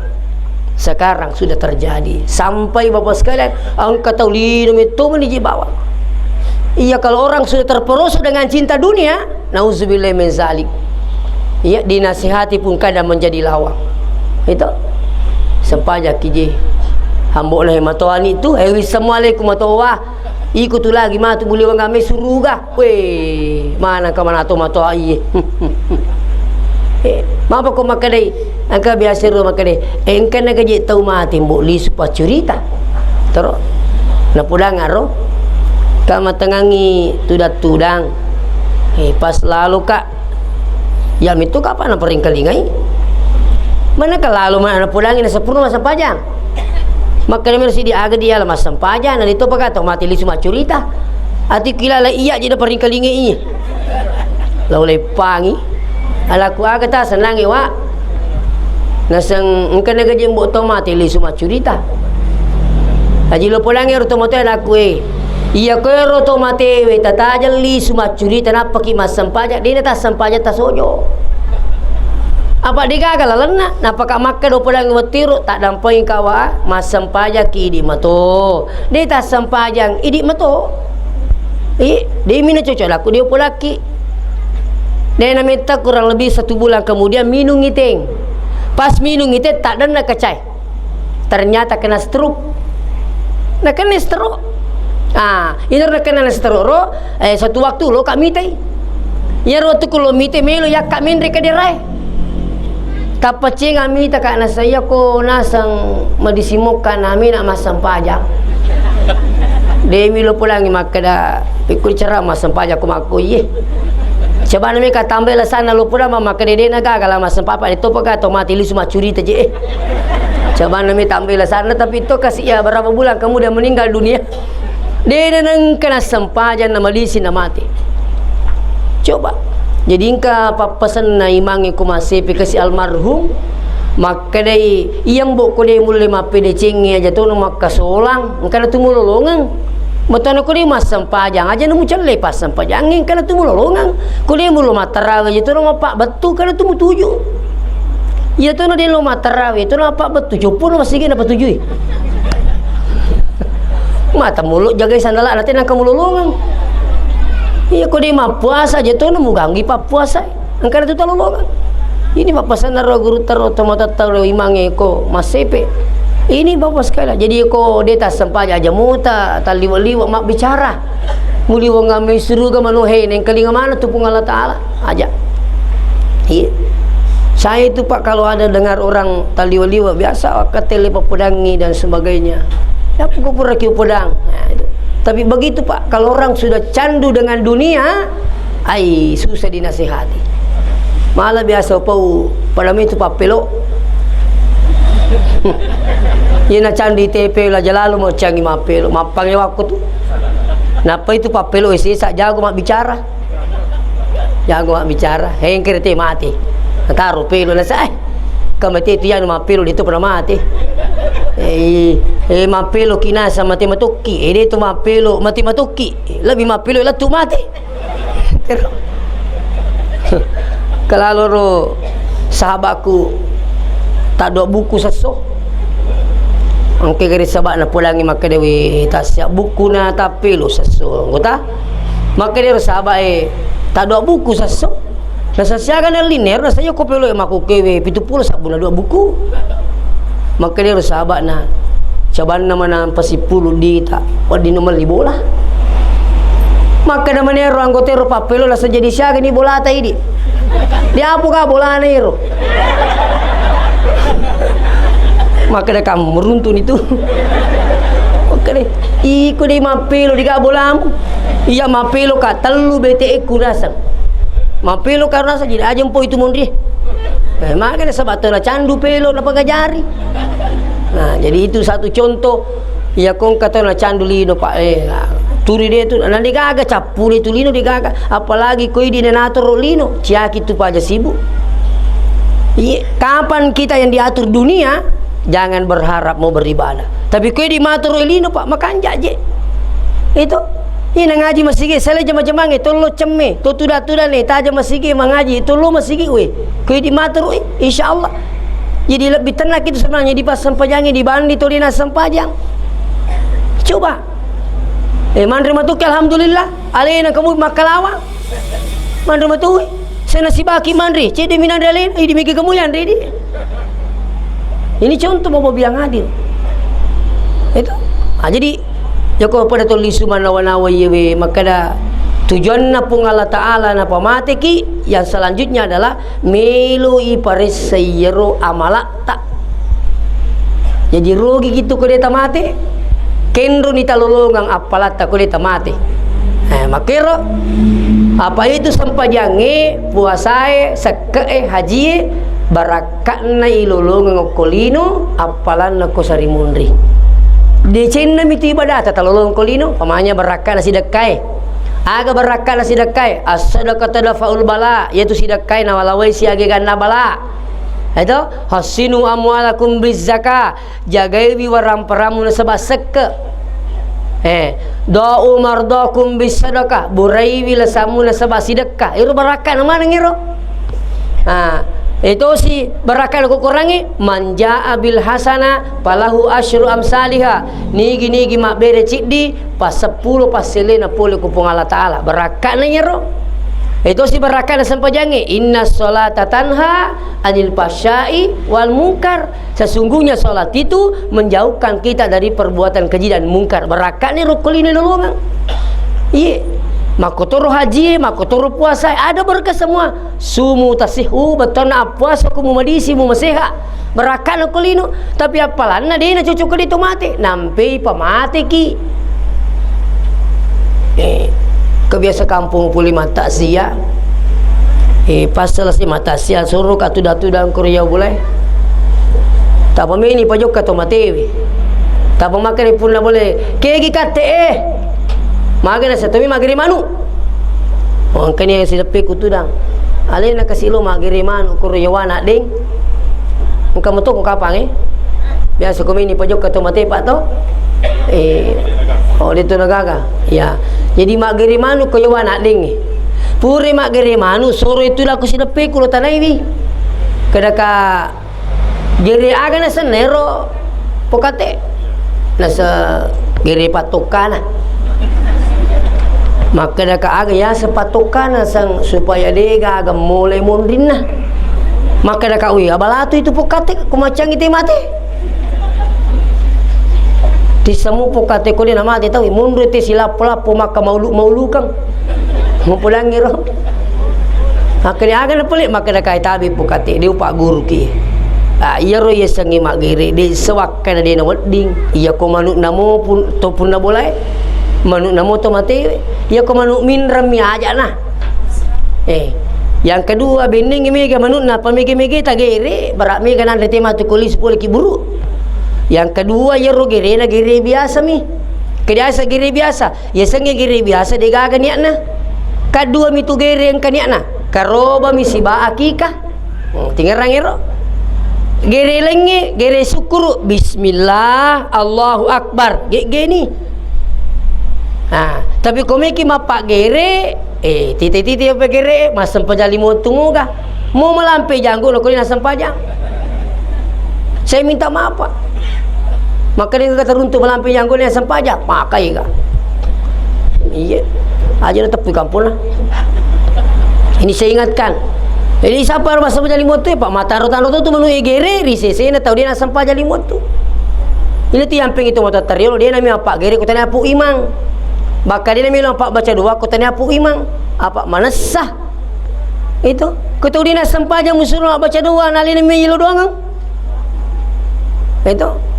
Sekarang sudah terjadi sampai Bapak sekalian, angka taulino itu meniji bawa. Iya, kalau orang sudah terperosok dengan cinta dunia, nauzubillah min zalik. Iya, dinasihati pun kadang menjadi lawang. Itu sempaja kiji hambok lah matoani tu assalamualaikum matowa ikut tu lagi matu boleh orang kami suruga. Weh, mana ke mana tu matoa iye. Mapa ko makadai angka biasa ro makadai engkan na gaji tau mati mbok li supa cerita terus na pudang aro kama tengangi tudang pas lalu kak yam itu kapan na pering kalingai mana ka lalu mana pudangin na sepurno masa pajang maka mersi dia aga dia lah masa pajang na itu pagata mati li suma cerita ati kilala iya jadi pering kalingai ini laulay pangi alaku aga ta senang wa nasang engkan na gaji mbok to mati li suma cerita aji lo pulang ya ruto moto alaku Iya kero to matewe tatajali sumacuri tanapa ki masam pajak dia tak sampajak tak sojo. Apa digagal lena napa ka makka do podang wetiru tak dampai kawa masam pajak ki di mato. Dia tak sampajang idi mato. Dia mina cocok laku dia polaki. Dia nak minta kurang lebih 1 bulan kemudian minum ngiteng. Pas minum ngiteng tak ada nak kecai. Ternyata kena stroke. Nak kena stroke. Ini nak kena stroke. Satu waktu lo kak mitai. Ya waktu kalau mitai melo ya kak mindre ke derai. Tapacing kami tak kak nasaya ko nasang madisimukan kami nak masam pajak. Dia milo pulang maka dah pikir cerah masam pajak ko maku ye. Coba nami ka tambah lah sana lu pura mama kedede naga kalau masam papa itu pakai otomatis lu cuma curi aja. Coba nami tambah lah sana tapi itu kasih ya berapa bulan kamu dah meninggal dunia. Dia nang kena sempajan nama lisi nama mati. Coba. Jadi ingka papasan na imangi ko masepi kasi almarhum maka dai iyang bo ko dai mulai mape de cengi aja tu nama kasolang engka tu mulolongan. Matana ko di masam pajang aja nemu celle pasam pajangin kana tu mulolongan ko di mulo matarawe itu nama pak betu kana tu mutuju iya tu no di lo matarawe itu nama pak betu jopun masih gini dapat tuju mata mulut jaga sandala nanti nang kamulolongan iya ko di mapuasa aja tu nemu ganggi pak puasa angkana tu talolongan ini bapak sanaro guru taro tomata taro imange ko masepe. Ini bapak sekali. Jadi ko dia tak sempat aja muta, tak liwa-liwa mak bicara. Muliwa ngamai suruh ke manuhe neng kelinga mana tu pun Allah Taala aja. Iya. Saya itu Pak kalau ada dengar orang tak liwa-liwa biasa katele pedangi dan sebagainya. Ya pura kiu pedang. Nah, itu. Tapi begitu Pak, kalau orang sudah candu dengan dunia, susah dinasihati. Malah biasa pau pada itu Pak pelok. Ia nak candi TP lah jalalu mau canggih mapelo mapangnya waktu tu. Napa itu papelo isi sak jago mak bicara. Jago mak bicara. Heng kerete mati. Taruh pelo lah saya. Kamati itu yang mapelo itu pernah mati. Mapelo kinasa mati matuki. Dia tu mapelo mati matuki. Lebih mapelo lah tu mati. Kalau lo sahabatku tak ada buku sesuatu. Angke garis sabak na pulangi maka dewi tak siap buku na tapi lo sesuatu. Kota maka dia sahabat tak ada buku sesuatu. Nasa siya kan liner nasa yo ko pelo maku kewe 70 sabun 2 buku. Maka dia sahabat na coba nama na pasipulu di tak wadi nomor li bola. Maka nama ni anggota ro papelo la jadi siya ni bola ta idi. Dia apa ka bola ni ro. Maka dah kamu meruntun itu. Maka deh, ikut di mapelo di kabolam. Iya mapelo ka telu BTE kurasang. Mapelo karena saja jadi aja empo itu mundri. Maka dah sabatana candu pelo napa gajari. Nah, jadi itu satu contoh. Ya kong kata na candu lino Pak turi dia tu nanti gaga capuli tu lino digaga. Apalagi koi di nenator lino. Ciaki tu aja sibuk. Kapan kita yang diatur dunia, jangan berharap mau beribadah. Tapi kau di matur elino Pak makan jaje. Itu ini ngaji masih sele jema-jema itu lo ceme, tu tuda-tuda nih taja masih mengaji itu lo masih we. Kau di matur insyaallah. Jadi lebih tenang itu sebenarnya di pas sempajangnya dibanding tu dina sempajang. Coba. Mandri matuki alhamdulillah. Alena kamu makalawa. Mandri matuki. Saya nasibaki mandri. Cede minan dalin. Di mikir kamu yang ready. Ini contoh bapak bilang adil. Itu. Jadi Joko pada tulis manawa-nawa yewe maka dah tujuan na pung Allah Ta'ala na pamate ki yang selanjutnya adalah melui paris sayero amala tak. Jadi rugi gitu ko deta mate. Kenro ni talolongang apalata ko deta mate. Makero apa itu sampajange puasae seke haji barakatna ilolongang kolino apalan na ko sarimundri. Decena miti ibadah tatalolong kolino pamanya barakat nasi dekai aga barakat nasi dekai as-sadaqatu dafaul bala yaitu sidakai na walawai si age ganda bala itu hasinu amwalakum bizaka jagai wi waram paramu na sabasek Da'u mardakum bisadaqah, burai bila samu nasabah sedekah. Itu barakat mana ngiro? Itu si barakat aku kurangi. Man ja'a bil hasana falahu asyru amsalihha. Nigi mak bere cikdi pas 10 pas selena pole kupung Allah Taala. Barakat ngiro. Itu si barakat sampajangi. Inna sholata tanha anil pasya'i wal munkar. Sesungguhnya solat itu menjauhkan kita dari perbuatan keji dan mungkar. Barakat ni rukul ini dulu bang. Iya. Makotoro haji, makotoro puasa, ada berkah semua. Sumu tasihu, betul nak puasa kumu madisi mu maseha. Barakat rukul ini. Tapi apalan na dia na cucu ke itu mati. Nampai pamati ki. Kebiasa kampung puli mata sia. Pas selesai mata sia suruh katu datu dan Korea boleh. Tak pemini pajok katu matewi. Tak pemakan pun nak boleh. Kegi kate makan nasi tapi magiri manu. Orang kini yang silepi kutu dang. Alih nak kasih lo magiri manu Korea wana ding. Muka metu kau kapang Biasa kami ni pajok katu matewi pak to. Oh dia tu nagaga. Ya. Jadi mak geri manu ko yawan nak ding. Puri mak geri manu soro itu lah aku silepe kulo tanai ni. Kedaka geri aga na senero pokate. Nasa geri patokana. Maka daka aga ya sepatokana sang supaya dega aga mulai mundin nah. Maka daka ui abalatu itu pokate kumacang ite mati. Di semua pokate ko dia nama dia tahu mundur te silap lapo maka maulu kang mau pulang ngiro akhirnya agan pelik maka dah kai tabi pokate dia upak guru ki iya ro ye sangi mak gere di sewakkan dia na wedding iya ko manuk namo pun to pun na boleh manuk namo to mati iya ko manuk min rami aja nah yang kedua bending mega manuk na pamege ta gere barak mega nan tema tu kulis pole ki buru. Yang kedua ya ro gere na gere biasa mi. Kedasa gere biasa. Ya sange gere biasa de gaga niatna. Kadua mi tu gere yang kaniatna. Karoba mi siba akikah. Tingarang ero. Gere lenge gere syukur bismillah Allahu akbar. Gini. Tapi komeki mapak gere titi apa gere masam pajali motungu kah. Mau melampai janggu lo kau ni sampajang. Saya minta maaf pak. Maka dia kata runtuh melampai yang golnya sampajak pakai kah? Iya, aja nak tepi kampung lah. Ini saya ingatkan. Jadi siapa masa menjadi motu pak mata rotan tu menu gere risese na tahu dia nak sampah jadi motu. Ini tu yang pengen itu motu teriol dia nama apa gere kau tanya apu imang. Maka dia nama apa baca doa kau tanya apu imang. Apa mana sah? Itu kau tahu dia nak sampah aja musuh baca doa nalin nama yelo doang. Itu.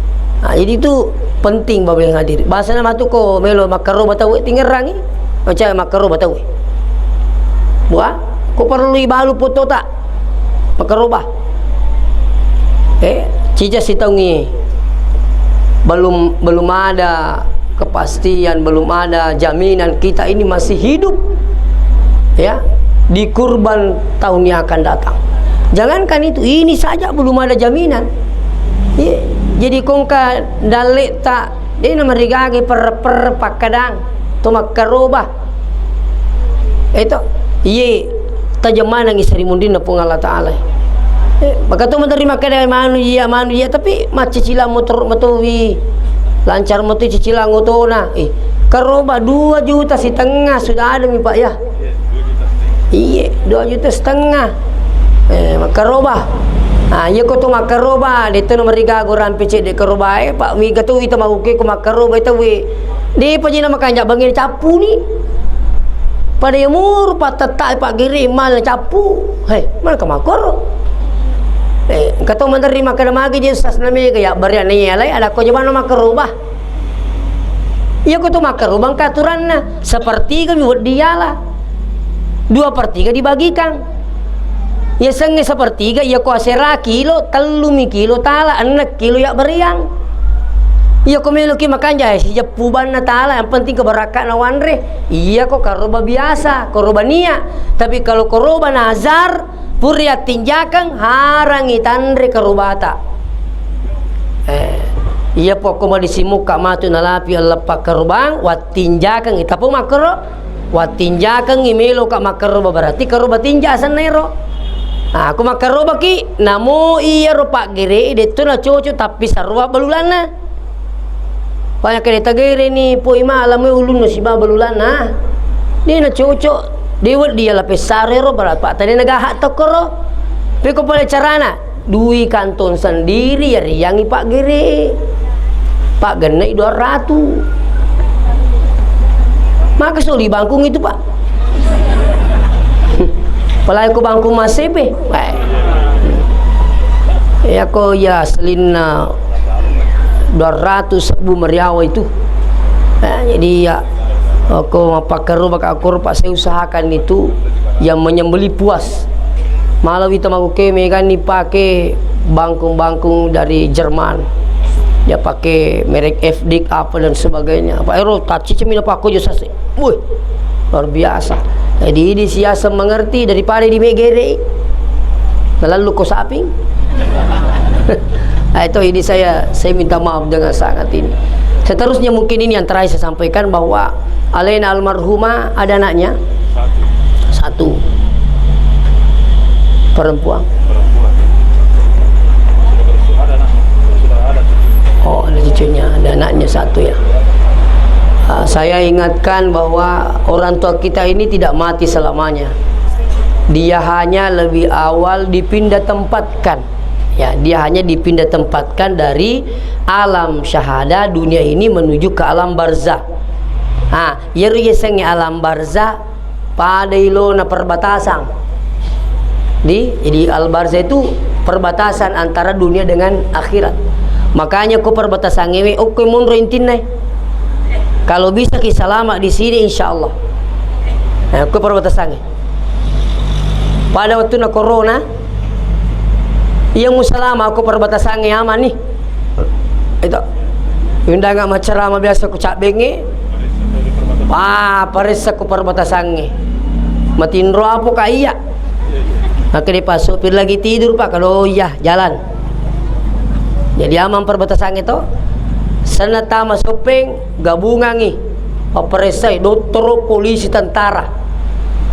Jadi itu penting bagi yang hadir. Bahasa nama tu ko melo makaro batawi tinggal rangi. Macam makaro batawi. Buah, ko perlu ibalu foto tak? Makaro bah. Cica si taungi. Belum ada kepastian, belum ada jaminan kita ini masih hidup. Ya, di kurban tahun yang akan datang. Jangankan itu, ini saja belum ada jaminan. Jadi kongka dalek tak dia nama rigage per pakadang tu makarobah itu ye tajaman nang isari mundin pun Allah Taala maka tu menerima kada manusia tapi macicila motor motowi lancar motor cicilan ngotona karobah 2,5 juta sudah ada mi pak ya iya 2,5 juta makarobah ya ko tu makaroba dito no mariga goran pece de karoba pak mi gatu ita maguke ko makaroba ita we di pa jina makanja bangin capu ni pada umur patata pak giri mal capu mana ka makoro kata menerima kada magi je sas nami kaya barian ni alai ada ko jabana makaroba ya ko tu makaroba katuranna sepertiga mi dialah 2/3 dibagikan. Ya sange sepertiga ya ko asera kilo telumi kilo tala 6 kilo ya beriang iya ko melo ki makanja si jepuban na tala yang penting kebarakan awanre iya ko karoba biasa karoba nia tapi kalau karoba nazar puriat tinjakan harangi tandre karobata iya pokok di simuka matu nalapi lepak kerbang watinjakan kita pun makro watinjakan imelo kak makro berarti keruba tinja sanero. Nah, aku makro baki namo iya rupa gere itu na coco tapi sarwa balulana. Banyak kereta gere ni po ima alam ulun no siba balulana. Dia na coco dewa dia lapis sarero berapa tadi nagahat tokoro. Peko pala carana dui kanton sendiri ya riangi Pak Gere. Pak genai 200. Maka soli bangkung itu Pak. Palai ko bangkung masepe. Ya ko ya selina 200 bu meriawa itu. Jadi ya aku mapakaro baka aku pak saya usahakan itu yang menyembeli puas. Malah kita mau keme kan dipakai bangkung-bangkung dari Jerman. Dia pakai merek FD apa dan sebagainya. Pak Ero taci cemina pak aku jasa. Wih, luar biasa. Jadi ini siasa mengerti daripada di megere. Lalu kau saping. Nah, itu ini saya minta maaf dengan sangat ini. Seterusnya mungkin ini yang terakhir saya sampaikan bahwa Alena almarhumah ada anaknya satu. Perempuan. Oh, ada cucunya, ada anaknya satu ya. Saya ingatkan bahwa orang tua kita ini tidak mati selamanya. Dia hanya lebih awal dipindah tempatkan. Ya, dia hanya dipindah tempatkan dari alam syahada dunia ini menuju ke alam barzah. Yeru yesenge alam barzah pada ilona perbatasan. Jadi al-barzah itu perbatasan antara dunia dengan akhirat. Makanya ko perbatasan ngewe oke mun rentin nai. Kalau bisa kisah lama di sini insyaallah. Nah, ko perbatasan. Pada waktu na corona yang musalama aku perbatasan aman nih. Itu. Undangan macerama biasa ku cak benge. Paris aku perbatasan nge. Matinro apa kaya. Maka dia pas sopir lagi tidur Pak kalau iya jalan. Jadi aman perbatasan itu. Sana tama sopeng gabungan nih. Operesai dokter polisi tentara.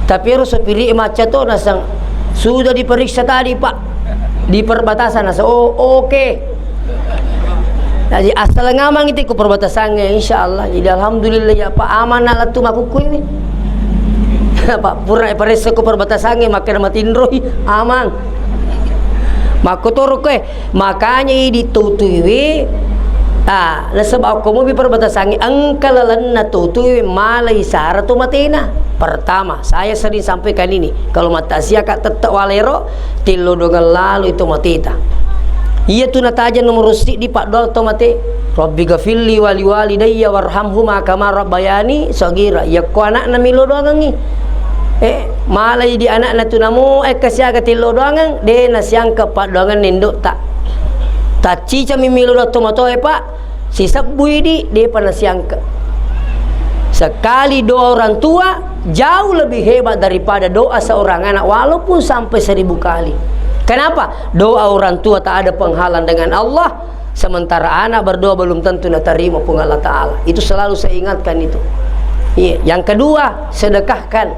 Tapi harus sopir macam tu nasang sudah diperiksa tadi Pak di perbatasan nasa oke. Jadi asal ngamang itu ke perbatasannya insyaallah. Jadi alhamdulillah ya Pak aman alat tu maku ini. Pak pura peresa ko perbatasannya makin matindroy aman makotor ko makanya ditutuwi nasabab ko mo bi perbatasannya angkalalan na tutuwi malay sara to matina. Pertama saya sering sampaikan ini kalau mata siaka tetap walero tilo dongal lalu itu matita iya tu nataja nomor rusik di Pak Dol to mate Rabbi gafilli wali walidayya warhamhuma kama rabbayani sagira ya ko anak na milo doang ngi malay di anak na tunamu kasya tilo doang de nasyang ka Pak doang nindo tak cica mimilo do tomato Pak si sabui di de panasyang ka sekali doa orang tua jauh lebih hebat daripada doa seorang anak walaupun sampai 1000 kali. Kenapa? Doa orang tua tak ada penghalang dengan Allah, sementara anak berdoa belum tentu nak terima pun Allah Ta'ala. Itu selalu saya ingatkan itu. Iya. Yang kedua, sedekahkan.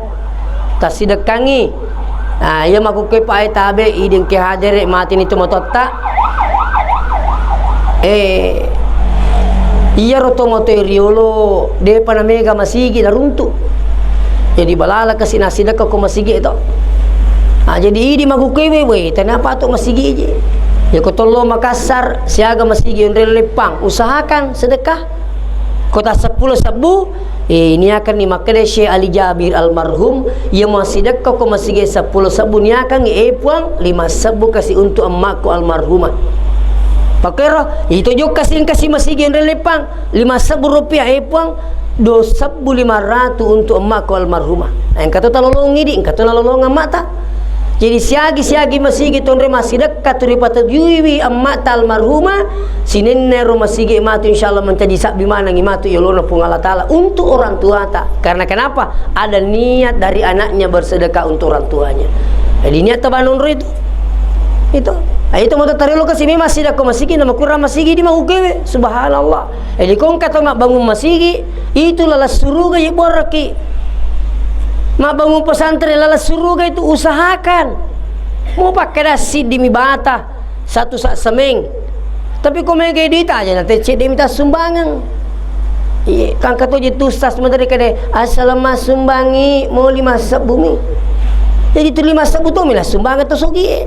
Tak sedekangi. Ya maku ke pae tabe idin ke hadere mati itu mototta. Iya rotomoto riolo de panamega masigi na runtu. Jadi balala kasi nasidaka ko masigi itu. Jadi idi magukewe we kenapa tu masigi je. Ya ko tollo Makassar siaga masigi onre lepang usahakan sedekah. Kota 10 sabu ini akan dimakan Syekh Ali Jabir almarhum yang masih dekat ko masigi 10 sabu ni akan puang 5 sabu kasih untuk emakku almarhumah. Pakero itu juga kasih masigi onre lepang 5 sabu rupiah puang 2.500 untuk emakku almarhumah. Yang kata tolong ini, kata tolong mata. Jadi siagi masigi tonre masih dekat daripada juiwi emak almarhumah sinenne rumah masigi matu insyaallah menjadi sabi mana ngimatu ya lona pun Allah Taala untuk orang tua tak. Karena kenapa? Ada niat dari anaknya bersedekah untuk orang tuanya. Jadi niat tabanun itu. Itu mau terlalu kasi masih dah ko masigi nama kurang masigi di mau kewe subhanallah. Jadi kong kata mak bangun masigi itu lalas suruga ya boraki. Mak bangun pesantren lalas suruga itu usahakan. Mau pakai dasi di mibata satu sak semeng. Tapi kau mengge duit aja nanti cek dia minta sumbangan. Kan kata je tu ustaz menteri kade asal mas sumbangi mau 5 sak bumi. Jadi tu 5 sak tu milah sumbangan tu sogi.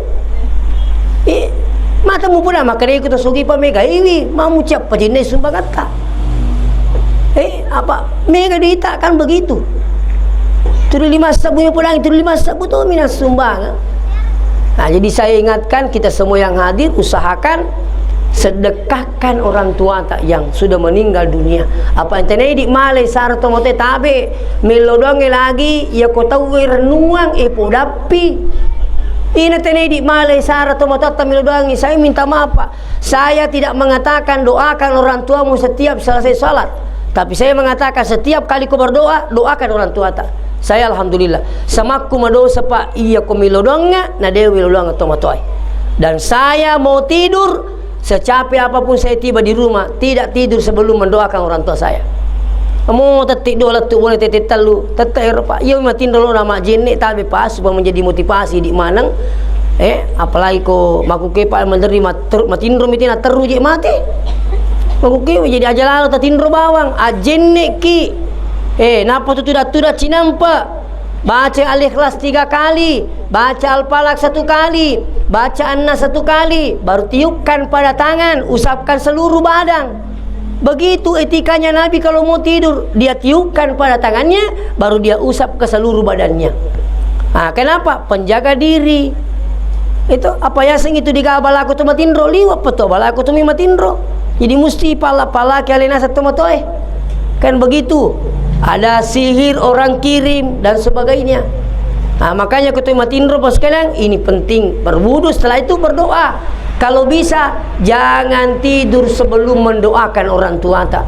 Mata mu pula maka dia ikut sogi pa mega iwi mau cap pa jenis sumbangan tak. Apa mega duit kan begitu. Tu 5 sak bumi pulang itu 5 sak tu milah sumbangan. Nah, jadi saya ingatkan kita semua yang hadir usahakan sedekahkan orang tua tak yang sudah meninggal dunia. Apa entene di malai sarto mote tabe melodonge lagi ya ko tahu renungang podapi. Ina tene di malai sarto mote melodonge saya minta maaf Pak. Saya tidak mengatakan doakan orang tuamu setiap selesai salat. Tapi saya mengatakan setiap kali kau berdoa doakan orang tua tak. Saya alhamdulillah samaku madosa Pak iya ko melodonga na dewi melodonga tomatoi. Dan saya mau tidur secapek apapun saya tiba di rumah tidak tidur sebelum mendoakan orang tua saya. Mau tetik doa tu boleh tetik telu tetek Pak. Iya matin dulu nama jenek tapi pas supaya menjadi motivasi di manang. Apalagi ko maku ke Pak menteri matindro mitina teru je mati. Maku ke jadi aja lalu tatindro bawang ajenek ki. Napa tu tidak cinampa. Baca Al-Ikhlas 3 kali, baca Al-Falaq 1 kali, baca An-Nas 1 kali, baru tiupkan pada tangan, usapkan seluruh badan. Begitu etikanya Nabi kalau mau tidur, dia tiupkan pada tangannya, baru dia usap ke seluruh badannya. Nah, kenapa? Penjaga diri. Itu apa ya sing itu digabal aku tu matindro liwat peto balaku tu matindro. Jadi mesti pala kalena satu matoe. Kan begitu. Ada sihir orang kirim dan sebagainya. Nah, makanya ketua matindro bos sekalian ini penting berwudu setelah itu berdoa. Kalau bisa jangan tidur sebelum mendoakan orang tua tak.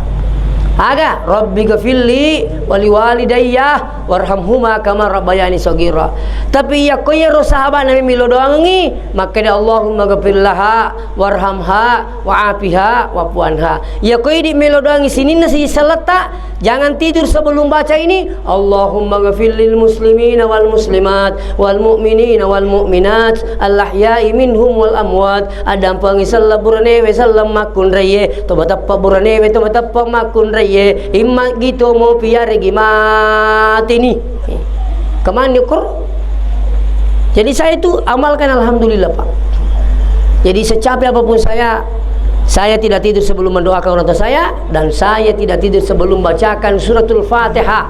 Aga Rabbi ghafirli wali walidayya warhamhuma kama rabbayani shaghira. Tapi ya koye ro sahabat Nabi milo doangi maka dia Allahumma ghafirlaha warhamha wa'afiha wa'fuanha. Ya koye di milo doangi sini nasi seleta jangan tidur sebelum baca ini Allahumma ghafirlil muslimina wal muslimat wal mu'minina wal mu'minat al ahya'i minhum wal amwat. Adam pangisal buranewe sallam makun raye tobat apa buranewe tobat apa makun raye imma gitu mau piare gimana ini kemana ukur. Jadi saya itu amalkan alhamdulillah Pak. Jadi secapek apapun saya tidak tidur sebelum mendoakan orang tua saya dan saya tidak tidur sebelum bacakan suratul Fatihah.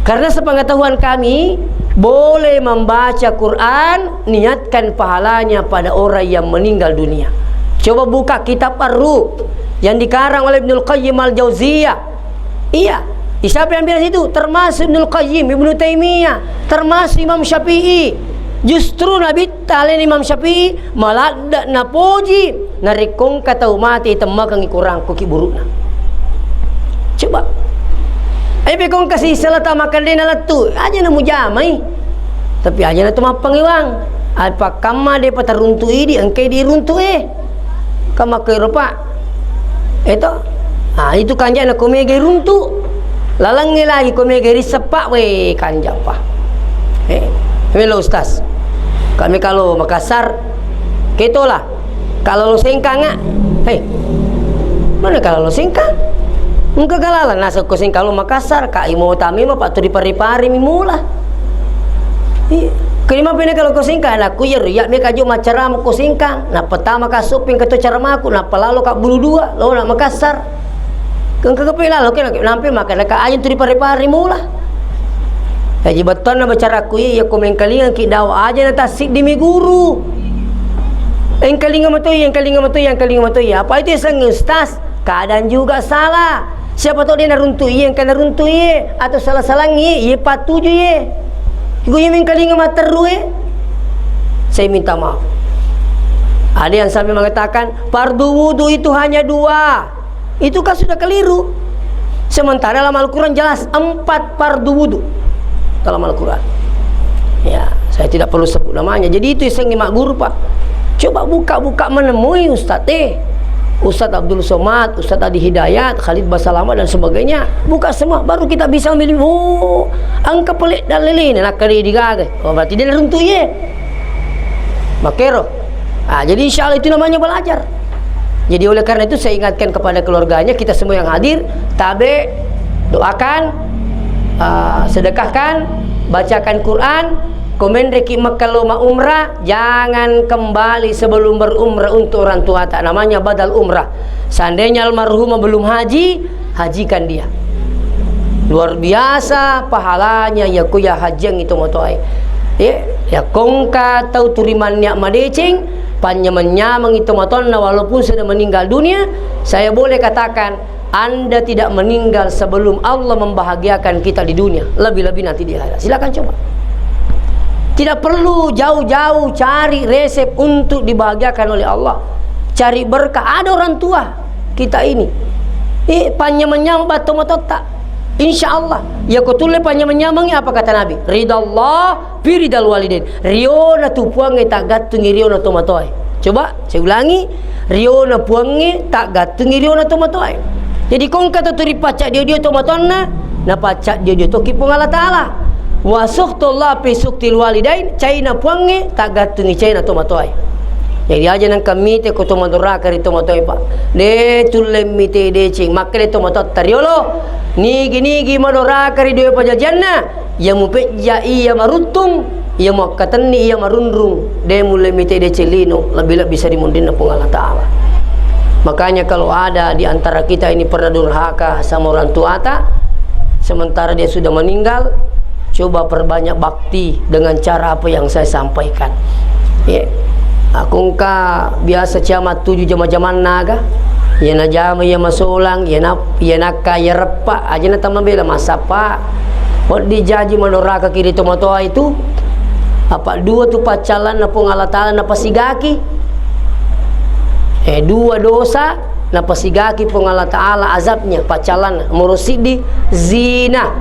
Karena sepengetahuan kami boleh membaca Quran niatkan pahalanya pada orang yang meninggal dunia. Coba buka kitab Ar-Ruh yang dikarang oleh Ibnul Qayyim Al-Jauziyah. Iya, siapa yang bilang itu? Termasuk Ibnul Qayyim, Ibnu Taimiyah, termasuk Imam Syafi'i. Justru Nabi talen Imam Syafi'i malah na poji narikong katau mati temagang kurang kuki burukna. Coba. Ai bekong kasih salata makan dena latu aja namu jamai. Tapi aja na tuma pangiwang. Apa kama de pataruntu di engke di runtu kama ke Eropa. Itu kanja na komege runtu. Lalangi lagi komege risepak we kanja pa. Hello Ustaz. Kami kalau Makassar ketolah. Kalau lo sengkang mana kalau lo sengkang? Muka galalan nasa ko sengkang lo Makassar ka imo tami mo patu di pari-pari mimula. Kelima pina kalau ko sengkang na kuyer ya me kajo macara mo ko sengkang na pertama ka suping ka to cara maku na palalo ka bulu dua lo na Makassar. Kang kagapila lo kena nampi makan ka ayin tu di pari-pari mula. Haji beton na bicara kuy ya komen kalingan ki dawa aja na tasik di mi guru. Yang kalingan matoy apa itu sang ustaz keadaan juga salah. Siapa tahu dia naruntui yang kena runtui atau salah-salangi ye patuju ye. Iku yang kalingan materu Saya minta maaf. Ada yang sampai mengatakan fardu wudu itu hanya 2. Itu kan sudah keliru. Sementara dalam Al-Quran jelas 4 fardu wudu dalam Al-Quran. Ya, saya tidak perlu sebut namanya. Jadi itu yang nyimak guru Pak. Coba buka-buka menemui Ustadz Ustadz Abdul Somad, Ustadz Adi Hidayat, Khalid Basalama dan sebagainya. Buka semua, baru kita bisa memilih. Oh, angka pelik dan lele nak kali digagai. Oh, berarti dia runtuh ye. Makero. Jadi insya Allah itu namanya belajar. Jadi oleh karena itu saya ingatkan kepada keluarganya, kita semua yang hadir, tabe, doakan, sedekahkan, bacakan Quran, komen reki kalau mau umrah, jangan kembali sebelum berumrah untuk orang tua, tak namanya badal umrah. Seandainya almarhumah belum haji, hajikan dia. Luar biasa pahalanya ya kuya hajeng itu motoai. Ya kongka tahu turiman niak madecing, panjamennya itu motonna walaupun sudah meninggal dunia, saya boleh katakan Anda tidak meninggal sebelum Allah membahagiakan kita di dunia, lebih-lebih nanti di akhirat. Silakan coba. Tidak perlu jauh-jauh cari resep untuk dibahagiakan oleh Allah. Cari berkah. Ada orang tua kita ini. Panjamenyang batu motot tak. Insya Allah. Ya kutule panjamenyamang apa kata Nabi? Ridallah fi ridal walidain. Riona tu puange tak gatungi riona tu matoi. Coba saya ulangi. Riona puange tak gatungi riona tu matoi. Jadi kong kata turi pacak dia tu matonna, na pacak dia tu kipung Allah Taala. Wa suhtullah fi suktil walidain, caina puange tak gatungi caina to matoi. Jadi aja nang kami te ko to madura kari to matoi pa. De tulle mite de cing makle to matot tariolo. Nigi madura kari de pajajanna, ya mupeja iya maruntung, ya makatani iya marundrung. De mulle mite de celino, lebih bisa dimundin na Allah Taala. Makanya kalau ada di antara kita ini pernah durhaka sama orang tua ta, sementara dia sudah meninggal, coba perbanyak bakti dengan cara apa yang saya sampaikan. Aku biasa camat 7 jam-jaman naga. Ya na jama ya masulang, ya nak ya repa aja na tamam bela masapa. Wat dijaji manoraka kiri tomatoa itu. Apa dua tu pacalan na pengalataan na pasigaki. Dua dosa na pasigaki pengala Taala azabnya pacalan murusidi zina.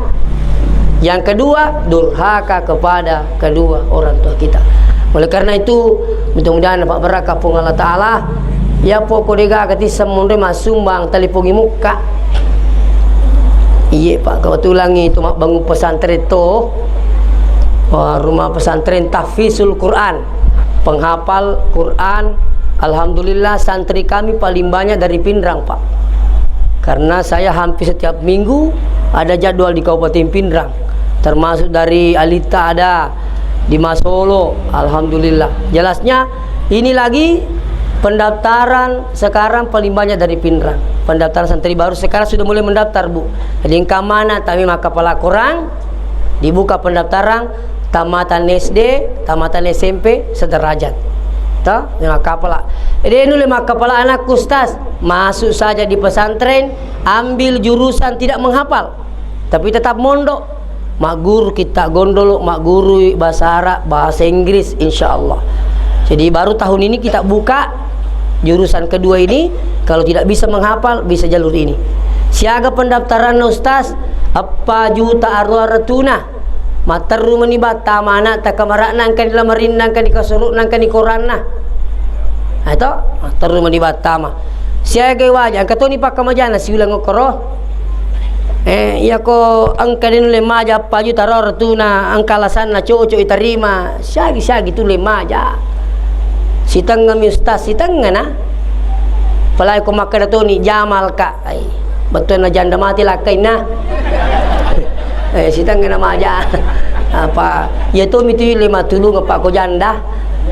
Yang kedua, durhaka kepada kedua orang tua kita. Oleh karena itu, mudah-mudahan Pak Barakah pun Allah Ta'ala, ya pokok dega kati semunde masumbang talipungi muka. Iya Pak, kebetulan itu bangun pesantren itu, rumah pesantren tahfizul Quran, penghafal Quran. Alhamdulillah santri kami paling banyak dari Pindrang Pak. Karena saya hampir setiap minggu ada jadwal di Kabupaten Pindrang. Termasuk dari Alita ada, di Masolo, alhamdulillah. Jelasnya ini lagi pendaftaran sekarang paling banyak dari Pindrang. Pendaftaran santri baru sekarang sudah mulai mendaftar Bu. Jadi yang mana kami maka kepala kurang dibuka pendaftaran tamatan SD, tamatan SMP sederajat. Tahu? Lima kepala. Jadi ini lima kepala anak ustaz masuk saja di pesantren, ambil jurusan tidak menghafal, tapi tetap mondok. Mak guru kita gondol, mak guru bahasa Arab, bahasa Inggris, insya Allah. Jadi baru tahun ini kita buka jurusan kedua ini. Kalau tidak bisa menghafal, bisa jalur ini. Siaga pendaftaran ustaz, apa juta arwaratuna. Mataru manibata mana tak kamarak nangkan di lamarin nangkan di kasuruk nangkan di koran nah. Itu mataru manibata mah. Siaga wajah kata ni pak kamajana si ulang ngokoro. Ya ko angka din lema aja paju taror tu na angkalasan na coco itarima syagi tu lema aja sitang ngami ustaz sitang ngana palai ko makada tu ni jamal ka ai betul na janda mati lakai na sitang ngana aja apa ya tu miti lema tulung apa ko janda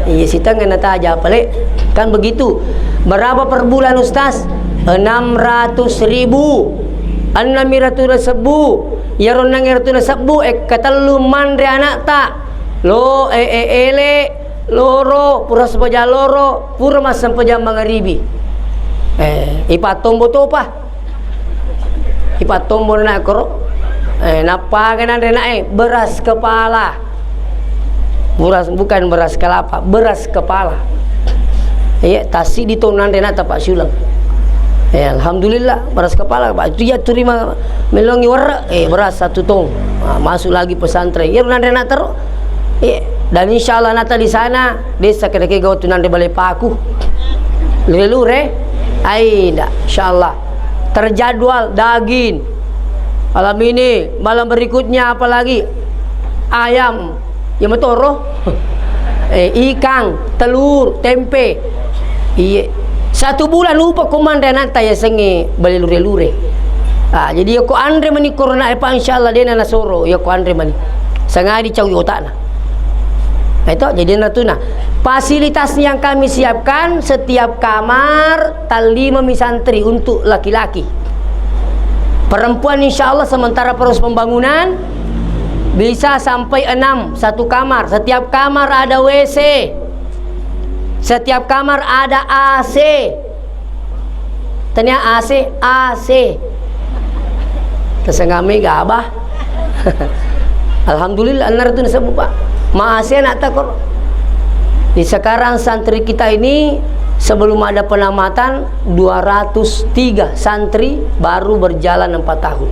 ya sitang ngana ta aja pale kan begitu. Berapa per bulan ustaz? 600.000 An-namiratul sebu ya ronang irtuna sebu katalu mandre anak tak lo ele loro pura sepaja loro pura mas sepaja mangaribi ipat tombo to pa ipat tombo na koro napa kanan rena beras kepala bukan beras kelapa, beras kepala tasi ditonan rena tapak sulang. Alhamdulillah beras kepala Pak itu ya terima melongi warna beras 1 tong masuk lagi pesantren ya rena terus Dan insya Allah nata di sana desa kedeke gau tunan de balai paku lure aida insya Allah terjadwal daging malam ini, malam berikutnya apalagi ayam ya metoro ikan, telur, tempe. Iya. 1 bulan lupa komandan nata ya sengi bali lure-lure. Jadi aku andre mani corona apa insyaallah dia na soro ya aku andre mani. Sangadi cawi otakna. Itu jadi natuna. Fasilitas yang kami siapkan setiap kamar 5 santri untuk laki-laki. Perempuan insyaallah sementara proses pembangunan bisa sampai 6 satu kamar. Setiap kamar ada WC. Setiap kamar ada AC. Tanya AC. Kesengami gabah. Alhamdulillah anar tu nasabu Pak. Maasih nak takor. Di sekarang santri kita ini sebelum ada penamatan 203 santri baru berjalan 4 tahun.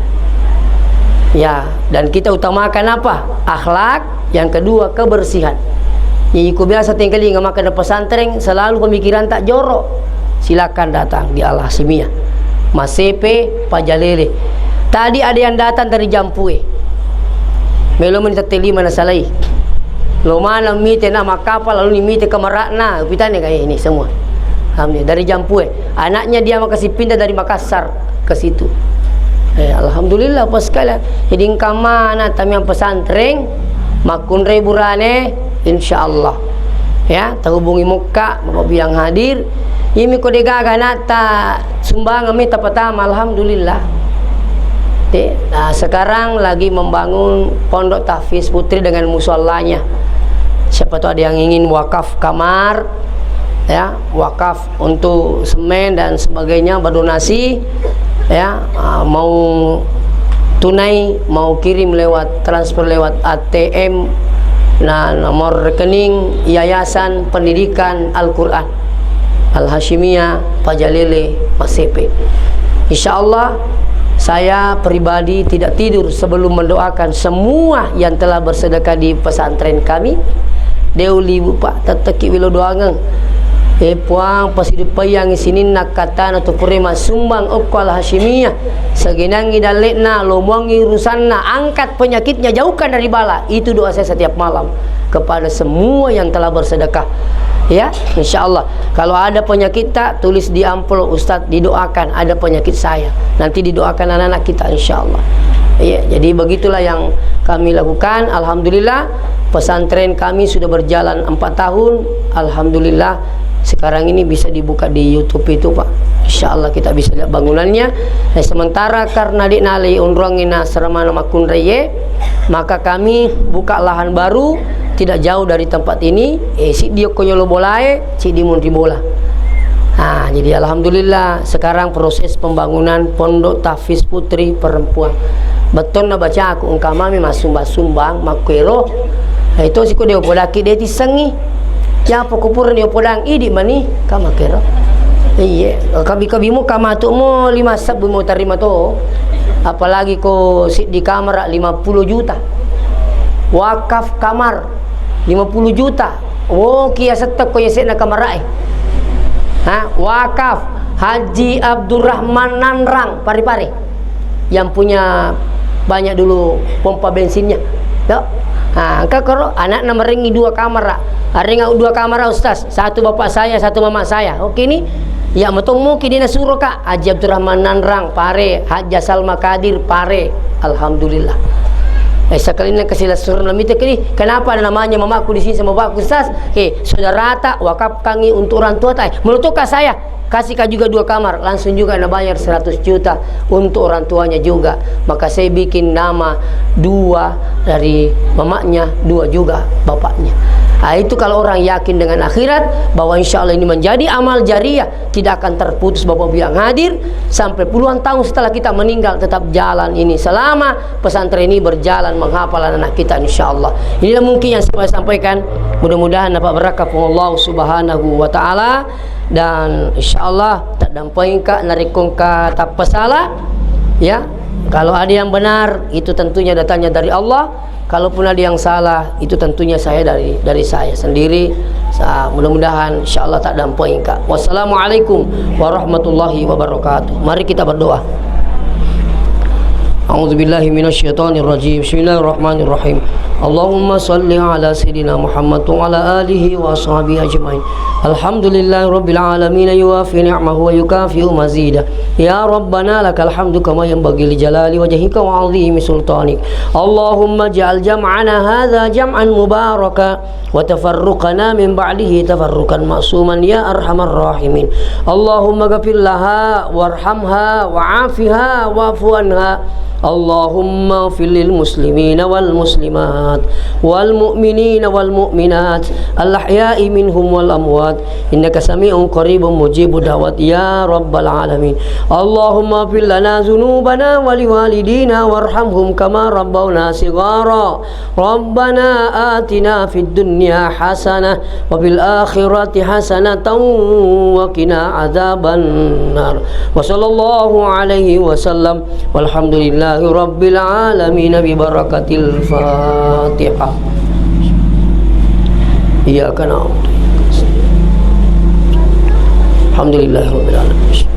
Ya, dan kita utamakan apa? Akhlak, yang kedua kebersihan. Jadi aku biasa tinggali nggak makan pesantren selalu pemikiran tak jorok. Silakan datang di Al Hashimiyah. Mas Sepe, Pak Jalele. Tadi ada yang datang dari Jampue. Melo menita teli mana salai. Lo mana mite nama kapal lalu ni mite ke Merakna, pitane kayak ini semua. Alhamdulillah dari Jampue. Anaknya dia makasih pindah dari Makassar ke situ. Alhamdulillah pas sekali. Jadi mana tamiang pesantren makun reburane insyaallah. Ya, terhubungi muka Bapak bilang hadir. Ini kode gaga nata sumbang kami pertama alhamdulillah. Nah, sekarang lagi membangun pondok tahfiz putri dengan musholanya. Siapa tahu ada yang ingin wakaf kamar, ya, wakaf untuk semen dan sebagainya berdonasi, ya, mau tunai mau kirim lewat transfer lewat ATM, nah nomor rekening Yayasan Pendidikan Al-Quran Al Hashimiyah Pak Jalele Mas Sepe. Insyaallah saya pribadi tidak tidur sebelum mendoakan semua yang telah bersedekah di pesantren kami. Deuli Pak teteki wilo doangan. Puang pasidup yang sini nak kata na tu purema sumbang Al Hashimiyah segenangi dalekna lomongi rusanna angkat penyakitnya jauhkan dari bala. Itu doa saya setiap malam kepada semua yang telah bersedekah. Ya, insyaallah kalau ada penyakit tak tulis di amplop Ustadz didoakan ada penyakit saya. Nanti didoakan anak-anak kita insyaallah. Ya, jadi begitulah yang kami lakukan. Alhamdulillah pesantren kami sudah berjalan 4 tahun. Alhamdulillah sekarang ini bisa dibuka di YouTube itu Pak. Insyaallah kita bisa lihat bangunannya. Sementara karena di nali unrongina seramana makun reye, maka kami buka lahan baru tidak jauh dari tempat ini. Si dia konyolo bolae, si di munri bola. Nah, jadi alhamdulillah sekarang proses pembangunan pondok tahfiz putri perempuan. Betul na baca aku ungkamami masumbang makwero. Itu siku dia podaki dia tisengi. Ya pokopur dia podang idi mani kama kero. Iya, kabi mu kama tu mo 5 sab mo tarima to. Apalagi ko sit di kamar 50 juta. Wakaf kamar 50 juta. Oh, kia setek ko yesek na kamar wakaf Haji Abdurrahman Nanrang Pari-Pari yang punya banyak dulu pompa bensinnya. Dak. Kalau anak meringi 2 kamar. Ringa 2 kamar Ustaz. Satu bapak saya, satu mama saya. Oke ni. Ya metong muki dina suruh Kak. Haji Abdurrahman Nanrang Pare, Haji Salma Kadir Pare. Alhamdulillah. Sekali nak kasih suruh namanya kini. Kenapa namanya mamaku di sini sama bapakku Ustaz? Saudara tak wakaf kangi untuk orang tua tak. Menutukah saya? Kasihkah juga 2 kamar, langsung juga nak bayar 100 juta untuk orang tuanya juga. Maka saya bikin nama 2 dari mamanya, 2 juga bapaknya. Itu kalau orang yakin dengan akhirat bahwa insya Allah ini menjadi amal jariah, tidak akan terputus. Bapak yang hadir sampai puluhan tahun setelah kita meninggal tetap jalan ini selama pesantren ini berjalan menghafal anak kita insya Allah. Inilah mungkin yang saya sampaikan. Mudah-mudahan dapat berkah Allah Subhanahu wa taala dan insya Allah tak dampai ka narikong ka tak pasalah Ya, kalau ada yang benar itu tentunya datangnya dari Allah. Kalaupun ada yang salah itu tentunya saya dari saya sendiri. Mudah-mudahan insyaallah tak dampoi Kak. Wassalamualaikum warahmatullahi wabarakatuh. Mari kita berdoa. A'udzubillahi minasyaitonirrajim. Bismillahirrahmanirrahim. Allahumma salli ala sayyidina Muhammad wa ala alihi wa ashabihi ajmain. Alhamdulillahirabbil alamin yuwafi ni'mahu wa yukafi'u mazidah. Ya Rabbana lakal hamdu kama yanbaghi li jalali wajhika wa 'azimi sultanik. Allahumma ij'al jam'ana hadza jam'an mubaraka wa tafarruqana min ba'dihi tafarruqan ma'suman ya arhamar rahimin. Allahumma ghfir laha warhamha wa'afiha wa'fu anha. Allahumma fil lil muslimina wal muslimat wal mu'minina wal mu'minat al ahya'i minhum wal amwat innaka sami'un qaribun mujibud da'wat ya rabbal alamin. Allahumma fil lana dzunubana wa liwalidina warhamhum kama rabbawna shighara. Rabbana atina fid dunya hasanah wa fil akhirati hasanatan wa qina adzaban nar. Wa sallallahu alaihi wasallam walhamdulillah Rabbil alamin bi barakatil Fatihah. Iyyaka na'budu. Alhamdulillah rabbil alamin.